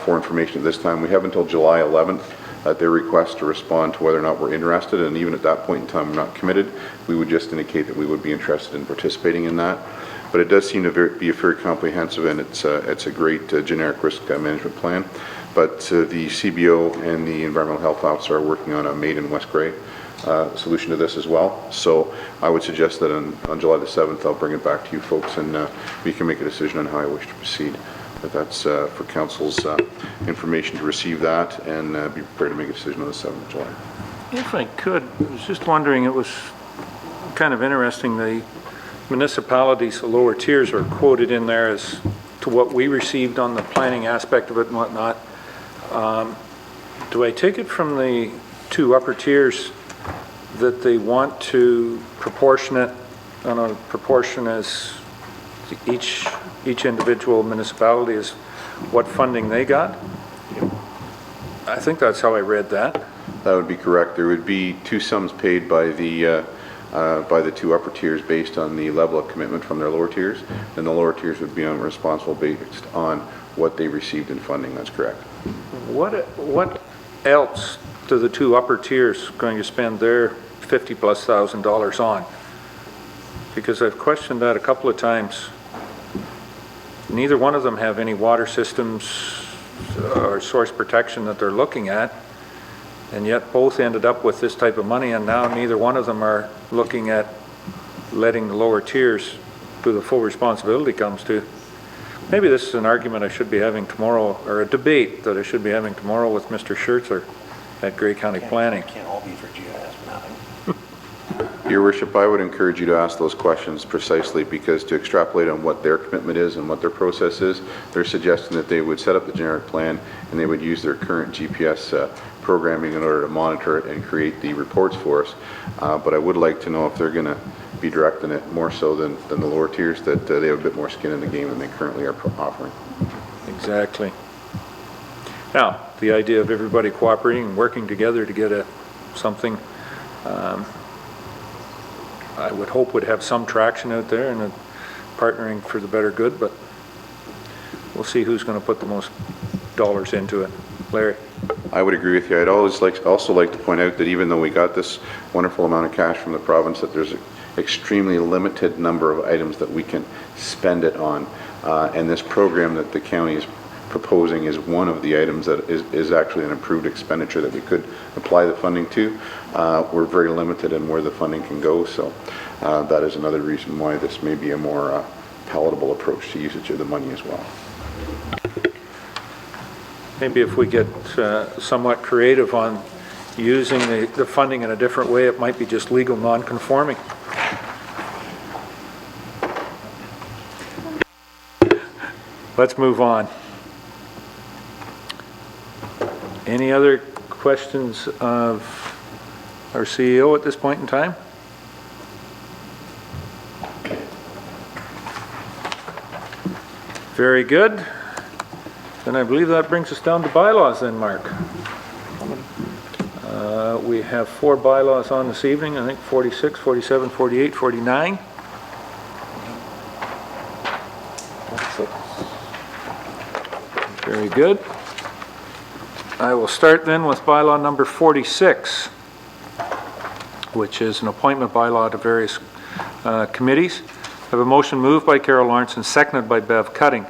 for information at this time. We have until July 11th at their request to respond to whether or not we're interested, and even at that point in time, we're not committed. We would just indicate that we would be interested in participating in that. But it does seem to be a very comprehensive, and it's a great generic risk management plan. But the CBO and the Environmental Health Officer are working on a Made in West Grey solution to this as well. So I would suggest that on July the 7th, I'll bring it back to you folks, and we can make a decision on how I wish to proceed. But that's for council's information to receive that and be prepared to make a decision on the 7th of July. If I could, I was just wondering, it was kind of interesting, the municipalities, the lower tiers are quoted in there as to what we received on the planning aspect of it and whatnot. Do I take it from the two upper tiers that they want to proportionate on a proportion as each individual municipality is what funding they got? I think that's how I read that. That would be correct. There would be two sums paid by the by the two upper tiers based on the level of commitment from their lower tiers, then the lower tiers would be responsible based on what they received in funding. That's correct. What else do the two upper tiers going to spend their $50,000+ on? Because I've questioned that a couple of times. Neither one of them have any water systems or source protection that they're looking at, and yet both ended up with this type of money, and now neither one of them are looking at letting the lower tiers, who the full responsibility comes to. Maybe this is an argument I should be having tomorrow, or a debate that I should be having tomorrow with Mr. Schertzer at Grey County Planning. Can't all be for GIS mapping. Your Worship, I would encourage you to ask those questions precisely, because to extrapolate on what their commitment is and what their process is, they're suggesting that they would set up the generic plan and they would use their current GPS programming in order to monitor it and create the reports for us. But I would like to know if they're going to be directing it more so than the lower tiers, that they have a bit more skin in the game than they currently are offering. Exactly. Now, the idea of everybody cooperating and working together to get something I would hope would have some traction out there and partnering for the better good, but we'll see who's going to put the most dollars into it. Larry? I would agree with you. I'd also like to point out that even though we got this wonderful amount of cash from the province, that there's an extremely limited number of items that we can spend it on. And this program that the county is proposing is one of the items that is actually an approved expenditure that we could apply the funding to. We're very limited in where the funding can go, so that is another reason why this may be a more palatable approach to usage of the money as well. Maybe if we get somewhat creative on using the funding in a different way, it might be just legal non-conforming. Let's move on. Any other questions of our CEO at this point in time? Very good. Then I believe that brings us down to bylaws then, Mark. We have 4 bylaws on this evening, I think 46, 47, 48, 49. Very good. I will start then with bylaw number 46, which is an appointment bylaw to various committees. I have a motion moved by Carol Lawrence and seconded by Bev Cutting.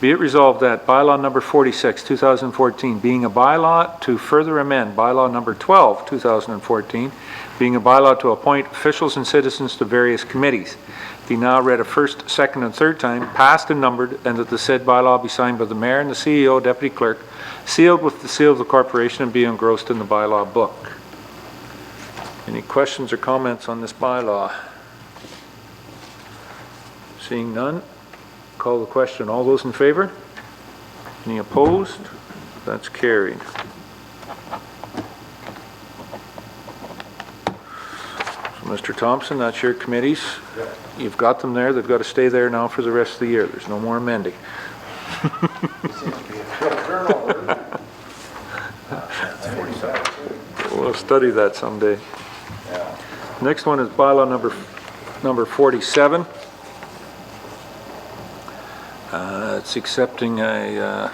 Be it resolved that bylaw number 46, 2014, being a bylaw to further amend bylaw number 12, 2014, being a bylaw to appoint officials and citizens to various committees, be now read a first, second, and third time, passed and numbered, and that the said bylaw be signed by the mayor and the CEO, deputy clerk, sealed with the seal of the corporation, and be engrossed in the bylaw book. Any questions or comments on this bylaw? Seeing none, call the question. All those in favor? Any opposed? That's carried. So, Mr. Thompson, that's your committees. You've got them there. They've got to stay there now for the rest of the year. There's no more amending. We'll study that someday. Next one is bylaw number 47. It's accepting a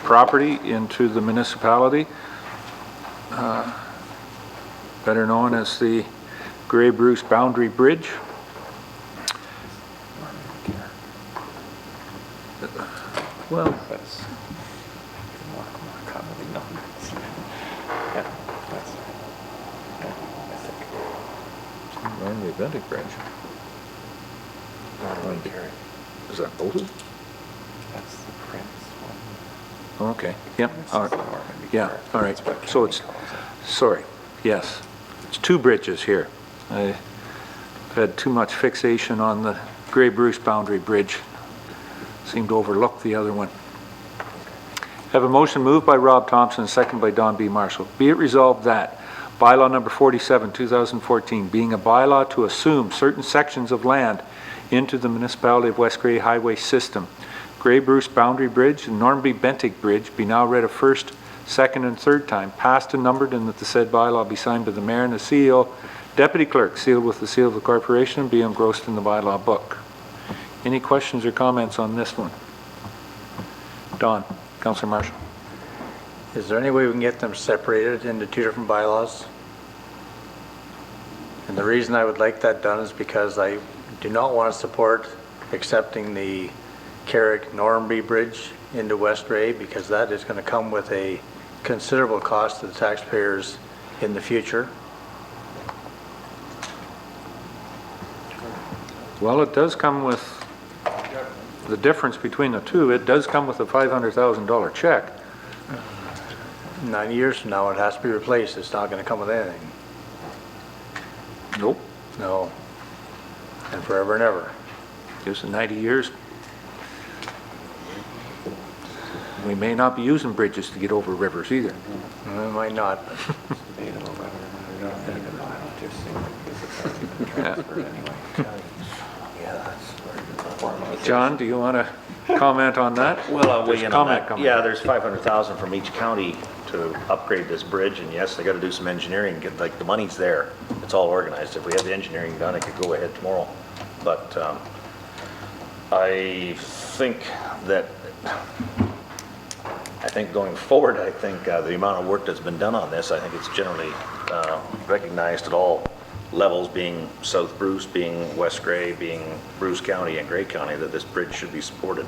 property into the municipality, better known as the Grey Bruce Boundary Bridge. Well, that's commonly known as, yeah, that's, I think. Normandy Bentic Bridge. Is that Bolton? That's the Prince one. Okay, yep, all right. Yeah, all right. So it's, sorry, yes. It's 2 bridges here. I've had too much fixation on the Grey Bruce Boundary Bridge. Seemed to overlook the other one. Have a motion moved by Rob Thompson, seconded by Don B. Marshall. Be it resolved that bylaw number 47, 2014, being a bylaw to assume certain sections of land into the Municipality of West Grey highway system, Grey Bruce Boundary Bridge and Normandy Bentic Bridge be now read a first, second, and third time, passed and numbered, and that the said bylaw be signed by the mayor and the CEO, Deputy Clerk, sealed with the seal of the corporation and be engrossed in the bylaw book. Any questions or comments on this one? Don, Councillor Marshall. Is there any way we can get them separated into two different bylaws? And the reason I would like that done is because I do not want to support accepting the Carrick-Normanby Bridge into West Ray, because that is going to come with a considerable cost to the taxpayers in the future. Well, it does come with, the difference between the two, it does come with a $500,000 check. 9 years from now, it has to be replaced. It's not going to come with anything. Nope. No. And forever and ever. Just 90 years. We may not be using bridges to get over rivers either. We might not. John, do you want to comment on that? Well, I'll weigh There's in on comment that. coming. Yeah, there's 500,000 from each county to upgrade this bridge, and yes, they got to do some engineering, get, like, the money's there. It's all organized. If we had the engineering done, it could go ahead tomorrow. But I think going forward, I think the amount of work that's been done on this, I think it's generally recognized at all levels, being South Bruce, being West Gray, being Bruce County and Gray County, that this bridge should be supported.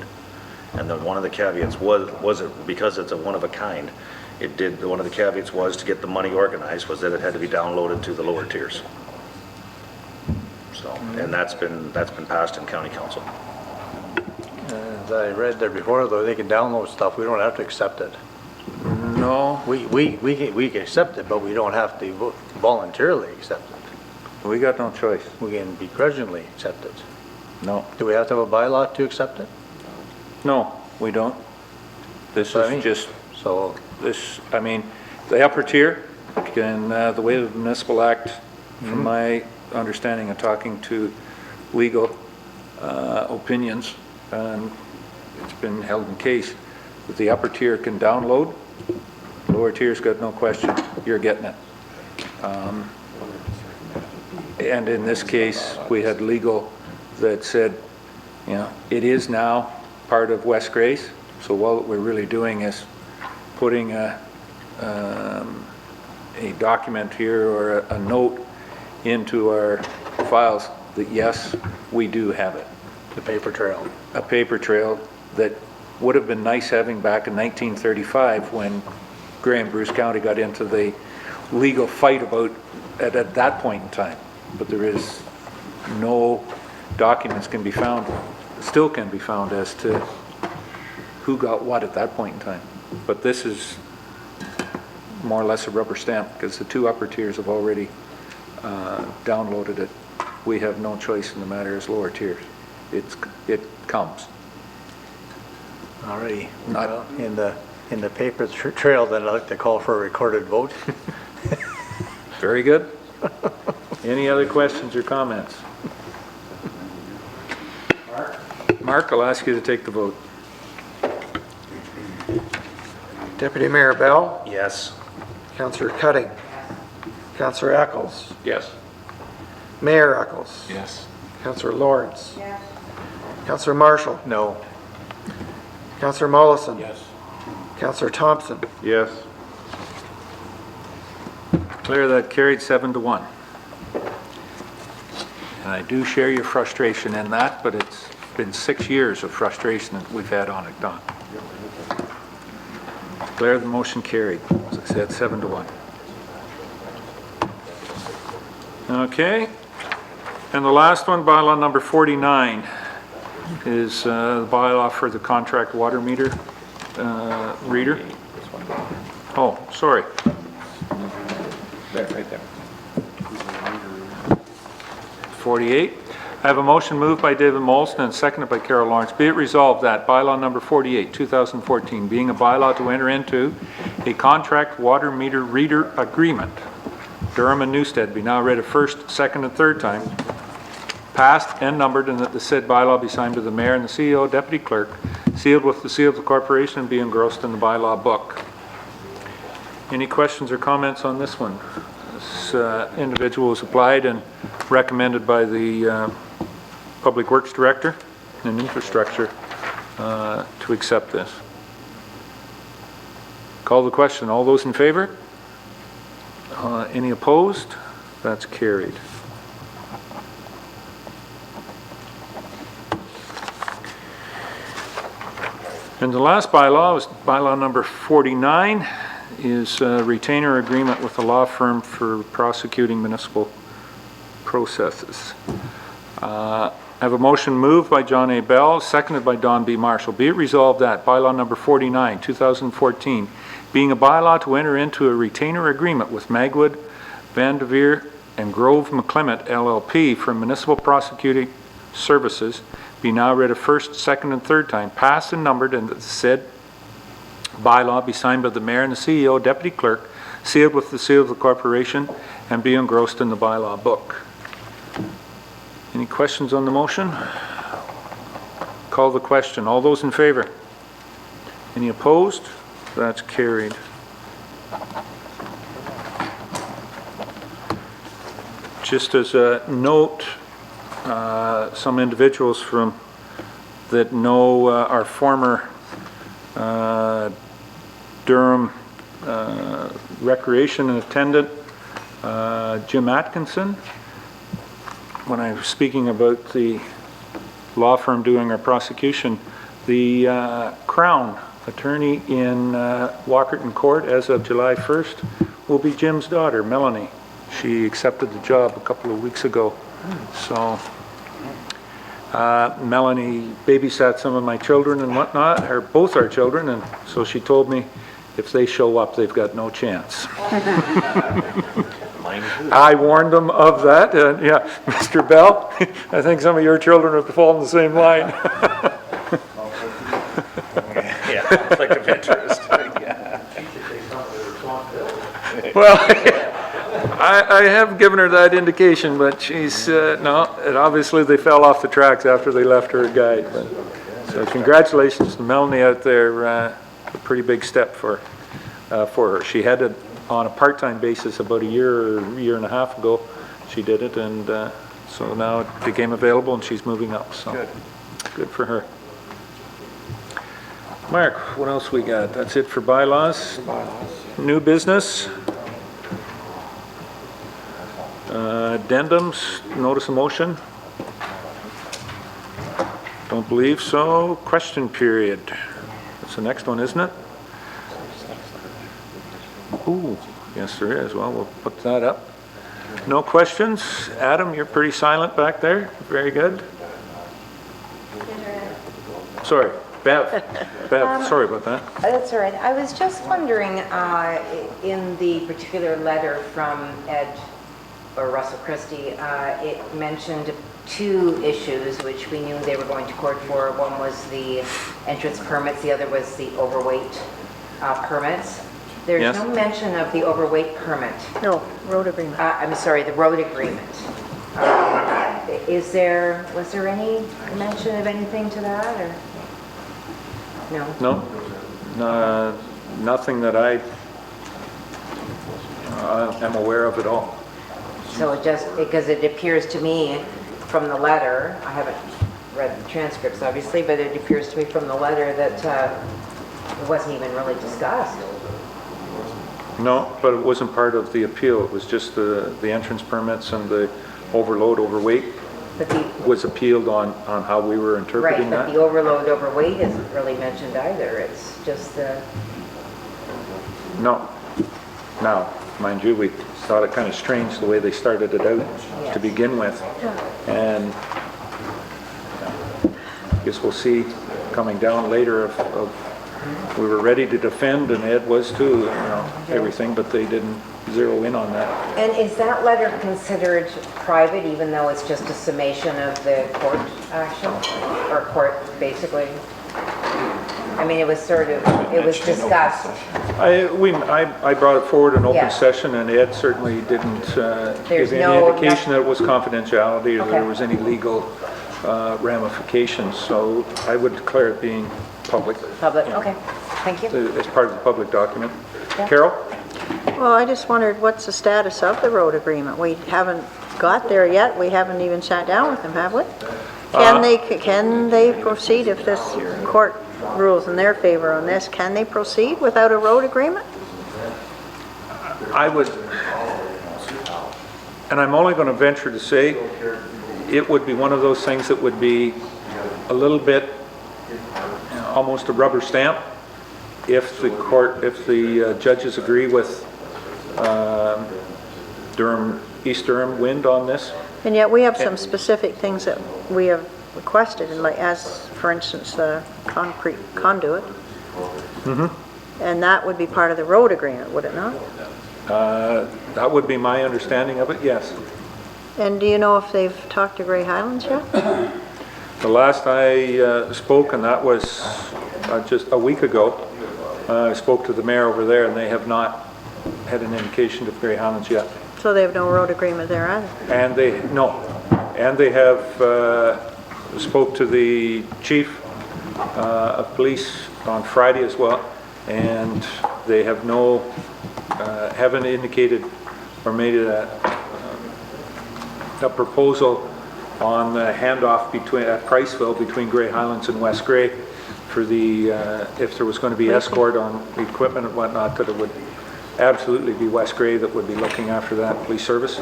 And then one of the caveats was it because it's a one of a kind. One of the caveats was to get the money organized was that it had to be downloaded to the lower tiers. So, and that's been passed in county council. As I read there before, though, they can download stuff. We don't have to accept it. No. We can accept it, but we don't have to voluntarily accept it. We got no choice. We can begrudgingly accept it. No. Do we have to have a bylaw to accept it? No, we don't. This is just, so this, I mean, the upper tier, and the way the Municipal Act, from my understanding of talking to legal opinions, it's been held in case that the upper tier can download, lower tier's got no question, you're getting it. And in this case, we had legal that said, you know, it is now part of West Gray's, so what we're really doing is putting a document here or a note into our files that yes, we do have it. The paper trail. A paper trail that would have been nice having back in 1935 when Gray and Bruce County got into the legal fight about it at that point in time. But there is no documents can be found, still can be found as to who got what at that point in time. But this is more or less a rubber stamp because the two upper tiers have already downloaded it. We have no choice in the matter as lower tiers. It comes. Alrighty. Well, in the paper trail, then I'd like to call for a recorded vote. Very good. Any other questions or comments? Mark, I'll ask you to take the vote. Deputy Mayor Bell? Yes. Councillor Cutting? Councillor Eccles? Yes. Mayor Eccles? Yes. Councillor Lawrence? Yes. Councillor Marshall? No. Councillor Mollison? Yes. Councillor Thompson? Yes. Declare that carried 7-1. And I do share your frustration in that, but it's been 6 years of frustration that we've had on it, Don. Declare the motion carried, as I said, 7-1. Okay. And the last one, bylaw number 49, is the bylaw for the contract water meter reader. Oh, sorry. There, right there. 48. I have a motion moved by David Molson and seconded by Carol Lawrence. Be it resolved that bylaw number 48, 2014, being a bylaw to enter into a contract water meter reader agreement, Durham and Newstead, be now read a first, second, and third time, passed and numbered, and that the said bylaw be signed by the mayor and the CEO, deputy clerk, sealed with the seal of the corporation, and be engrossed in the bylaw book. Any questions or comments on this one? This individual was applied and recommended by the Public Works Director and Infrastructure to accept this. Call the question. All those in favor? Any opposed? That's carried. And the last bylaw is bylaw number 49, is a retainer agreement with a law firm for prosecuting municipal processes. I have a motion moved by John A. Bell, seconded by Don B. Marshall. Be it resolved that bylaw number 49, 2014, being a bylaw to enter into a retainer agreement with Magwood, Vanderveer, and Grove McClement LLP for municipal prosecuting services, be now read a first, second, and third time, passed and numbered, and that the said bylaw be signed by the mayor and the CEO, deputy clerk, sealed with the seal of the corporation, and be engrossed in the bylaw book. Any questions on the motion? Call the question. All those in favor? Any opposed? That's carried. Just as a note, some individuals that know our former Durham recreation attendant, Jim Atkinson, when I was speaking about the law firm doing our prosecution, the Crown attorney in Walkerton Court as of July 1st will be Jim's daughter, Melanie. She accepted the job a couple of weeks ago. So Melanie babysat some of my children and whatnot, or both our children, and so she told me if they show up, they've got no chance. I warned them of that, and yeah, Mr. Bell, I think some of your children have fallen the same line. Yeah, conflict of interest. Well, I have given her that indication, but she's, no, and obviously they fell off the tracks after they left her guide. But, so congratulations to Melanie out there, a pretty big step for her. She had it on a part-time basis about a year and a half ago. She did it, and so now it became available and she's moving up. So good for her. Mark, what else we got? That's it for bylaws. New business. Addendums, notice of motion. Don't believe so. Question period. That's the next one, isn't it? Ooh, yes there is. Well, we'll put that up. No questions? Adam, you're pretty silent back there. Very good. Sorry, Bev. Bev, sorry about that. That's all right. I was just wondering, in the particular letter from Ed or Russell Christie, it mentioned two issues which we knew they were going to court for. One was the entrance permits, the other was the overweight permits. There's no mention of the overweight permit. No, road agreement. I'm sorry, the road agreement. Was there any mention of anything to that, or? No? No, nothing that I am aware of at all. So it just, because it appears to me from the letter, I haven't read the transcripts obviously, but it appears to me from the letter that it wasn't even really discussed. No, but it wasn't part of the appeal. It was just the entrance permits and the overload, overweight was appealed on how we were interpreting that. Right, but the overload, overweight isn't really mentioned either. It's just the... No. Now, mind you, we thought it kind of strange the way they started it out to begin with. And I guess we'll see coming down later of we were ready to defend, and Ed was too, everything, but they didn't zero in on that. And is that letter considered private, even though it's just a summation of the court action? Or court, basically? I mean, it was sort of, it was discussed. I brought it forward in open session, and Ed certainly didn't give any indication that it was confidentiality or there was any legal ramifications. So I would declare it being public. Public, okay. Thank you. As part of the public document. Carol? Well, I just wondered what's the status of the road agreement? We haven't got there yet. We haven't even sat down with them, have we? Can they proceed if this court rules in their favor on this? Can they proceed without a road agreement? I would, and I'm only going to venture to say, it would be one of those things that would be a little bit, almost a rubber stamp, if the court, if the judges agree with Durham, East Durham Wind on this. And yet we have some specific things that we have requested, and like, as for instance, the concrete conduit. And that would be part of the road agreement, would it not? That would be my understanding of it, yes. And do you know if they've talked to Grey Highlands yet? The last I spoke, and that was just a week ago, I spoke to the mayor over there, and they have not had an indication of Grey Highlands yet. So they have no road agreement there either? And they, no. And they have spoke to the chief of police on Friday as well, and they have no, haven't indicated or made a proposal on the handoff between, at Priceville between Grey Highlands and West Grey for the, if there was going to be escort on equipment and whatnot, that it would absolutely be West Grey that would be looking after that police service.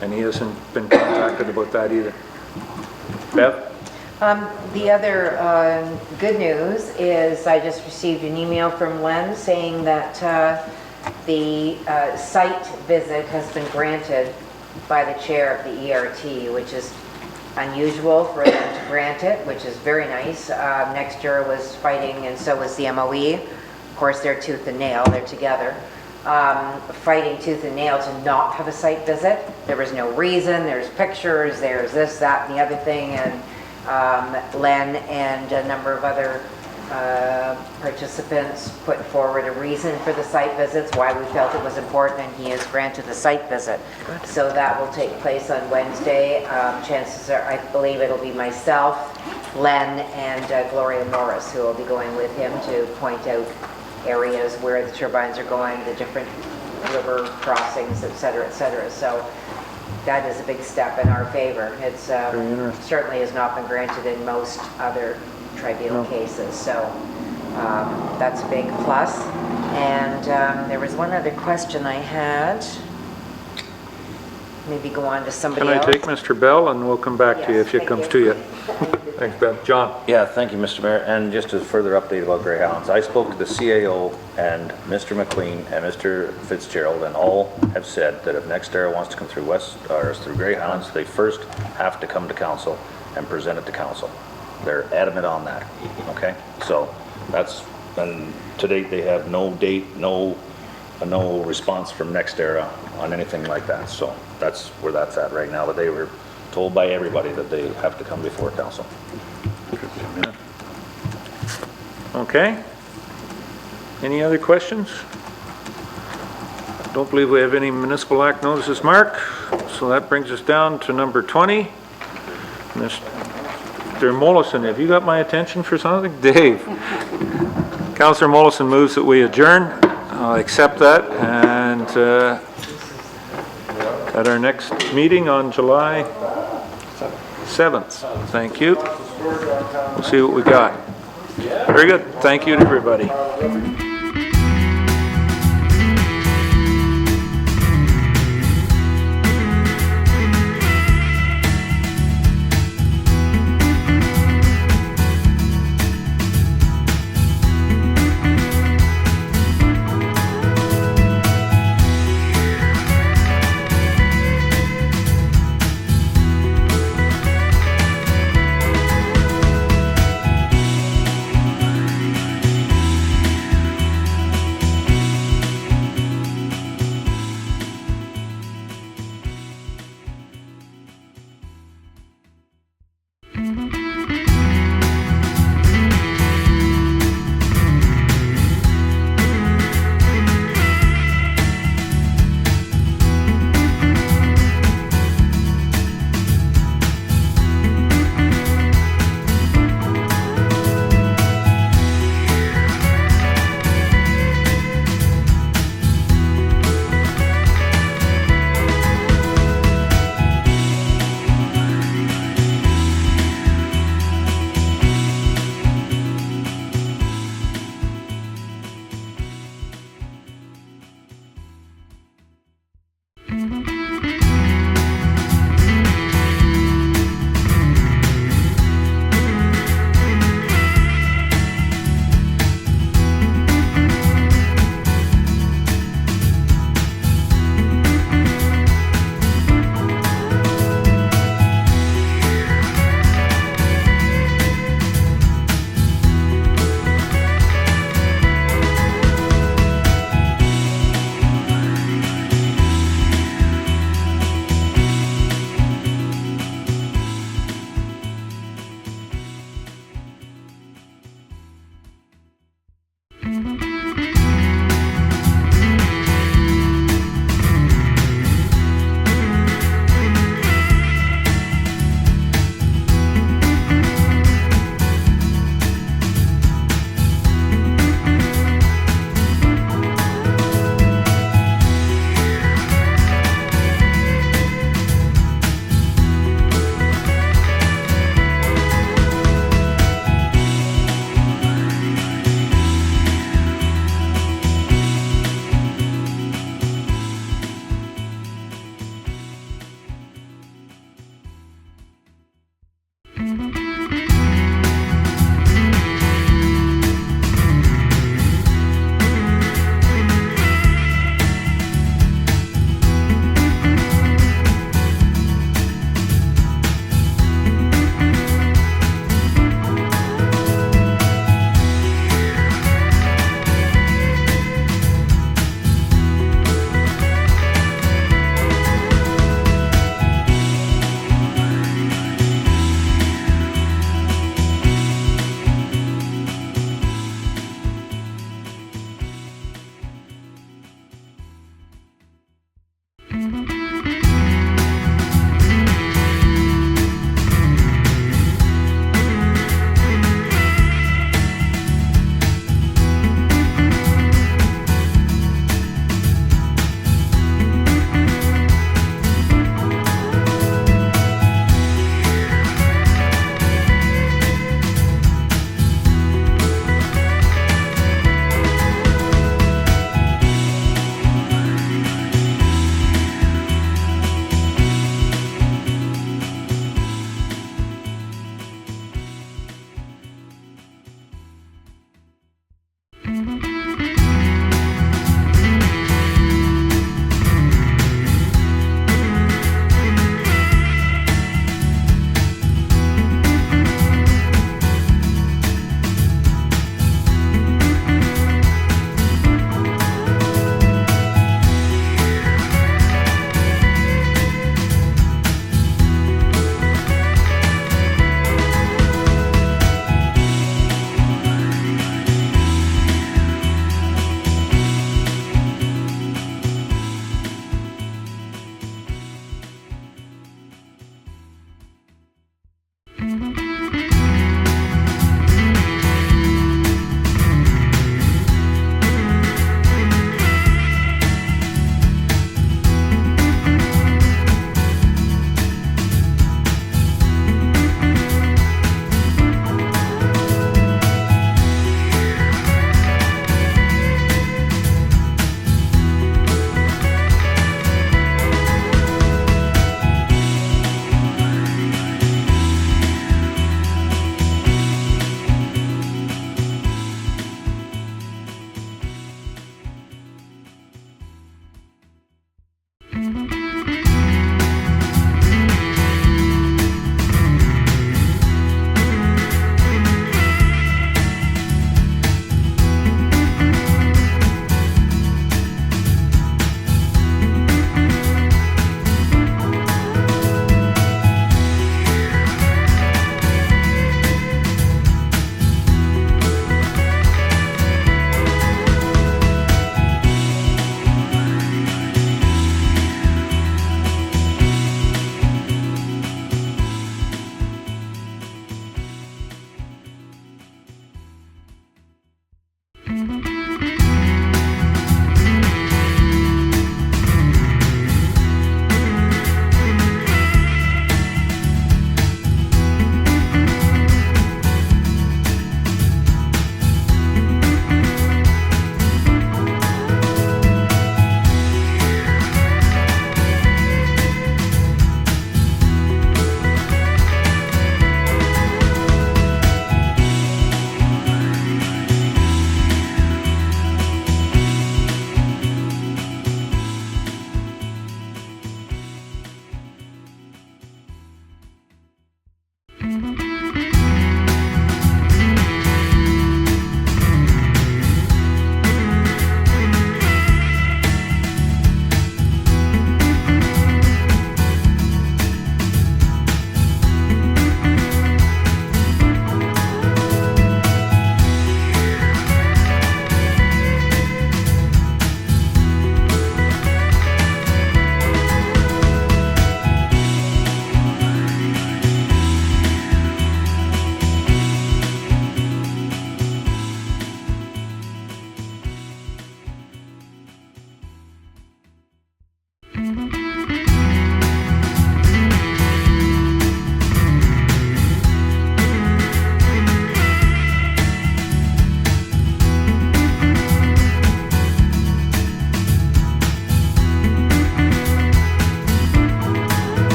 And he hasn't been contacted about that either. Bev? The other good news is I just received an email from Len saying that the site visit has been granted by the chair of the ERT, which is unusual for them to grant it, which is very nice. Next year was fighting, and so was the MOE. Of course, they're tooth and nail, they're together. Fighting tooth and nail to not have a site visit. There was no reason, there's pictures, there's this, that, and the other thing, and Len and a number of other participants put forward a reason for the site visits, why we felt it was important, and he has granted the site visit. Good. So that will take place on Wednesday. Chances are, I believe it'll be myself, Len, and Gloria Morris who will be going with him to point out areas where the turbines are going, the different river crossings, et cetera, et cetera. So that is a big step in our favor. It's certainly has not been granted in most other tribunal cases, so that's a big plus. And there was one other question I had. Maybe go on to somebody else. Can I take Mr. Bell, and we'll come back to you if it comes to you. Thanks, Bev. John? Yeah, thank you, Mr. Mayor. And just a further update about Grey Highlands. I spoke to the CAO and Mr. McLean and Mr. Fitzgerald, and all have said that if NextEra wants to come through through Grey Highlands, they first have to come to council and present it to council. They're adamant on that, okay? So that's, and to date, they have no date, no response from NextEra on anything like that. So that's where that's at right now, but they were told by everybody that they have to come before council. Okay. Any other questions? Don't believe we have any municipal act notices, Mark. So that brings us down to number 20. Mr. Mollison, have you got my attention for something? Dave. Councillor Mollison moves that we adjourn. I'll accept that, and at our next meeting on July 7th. Thank you. We'll see what we got. Very good. Thank you to everybody.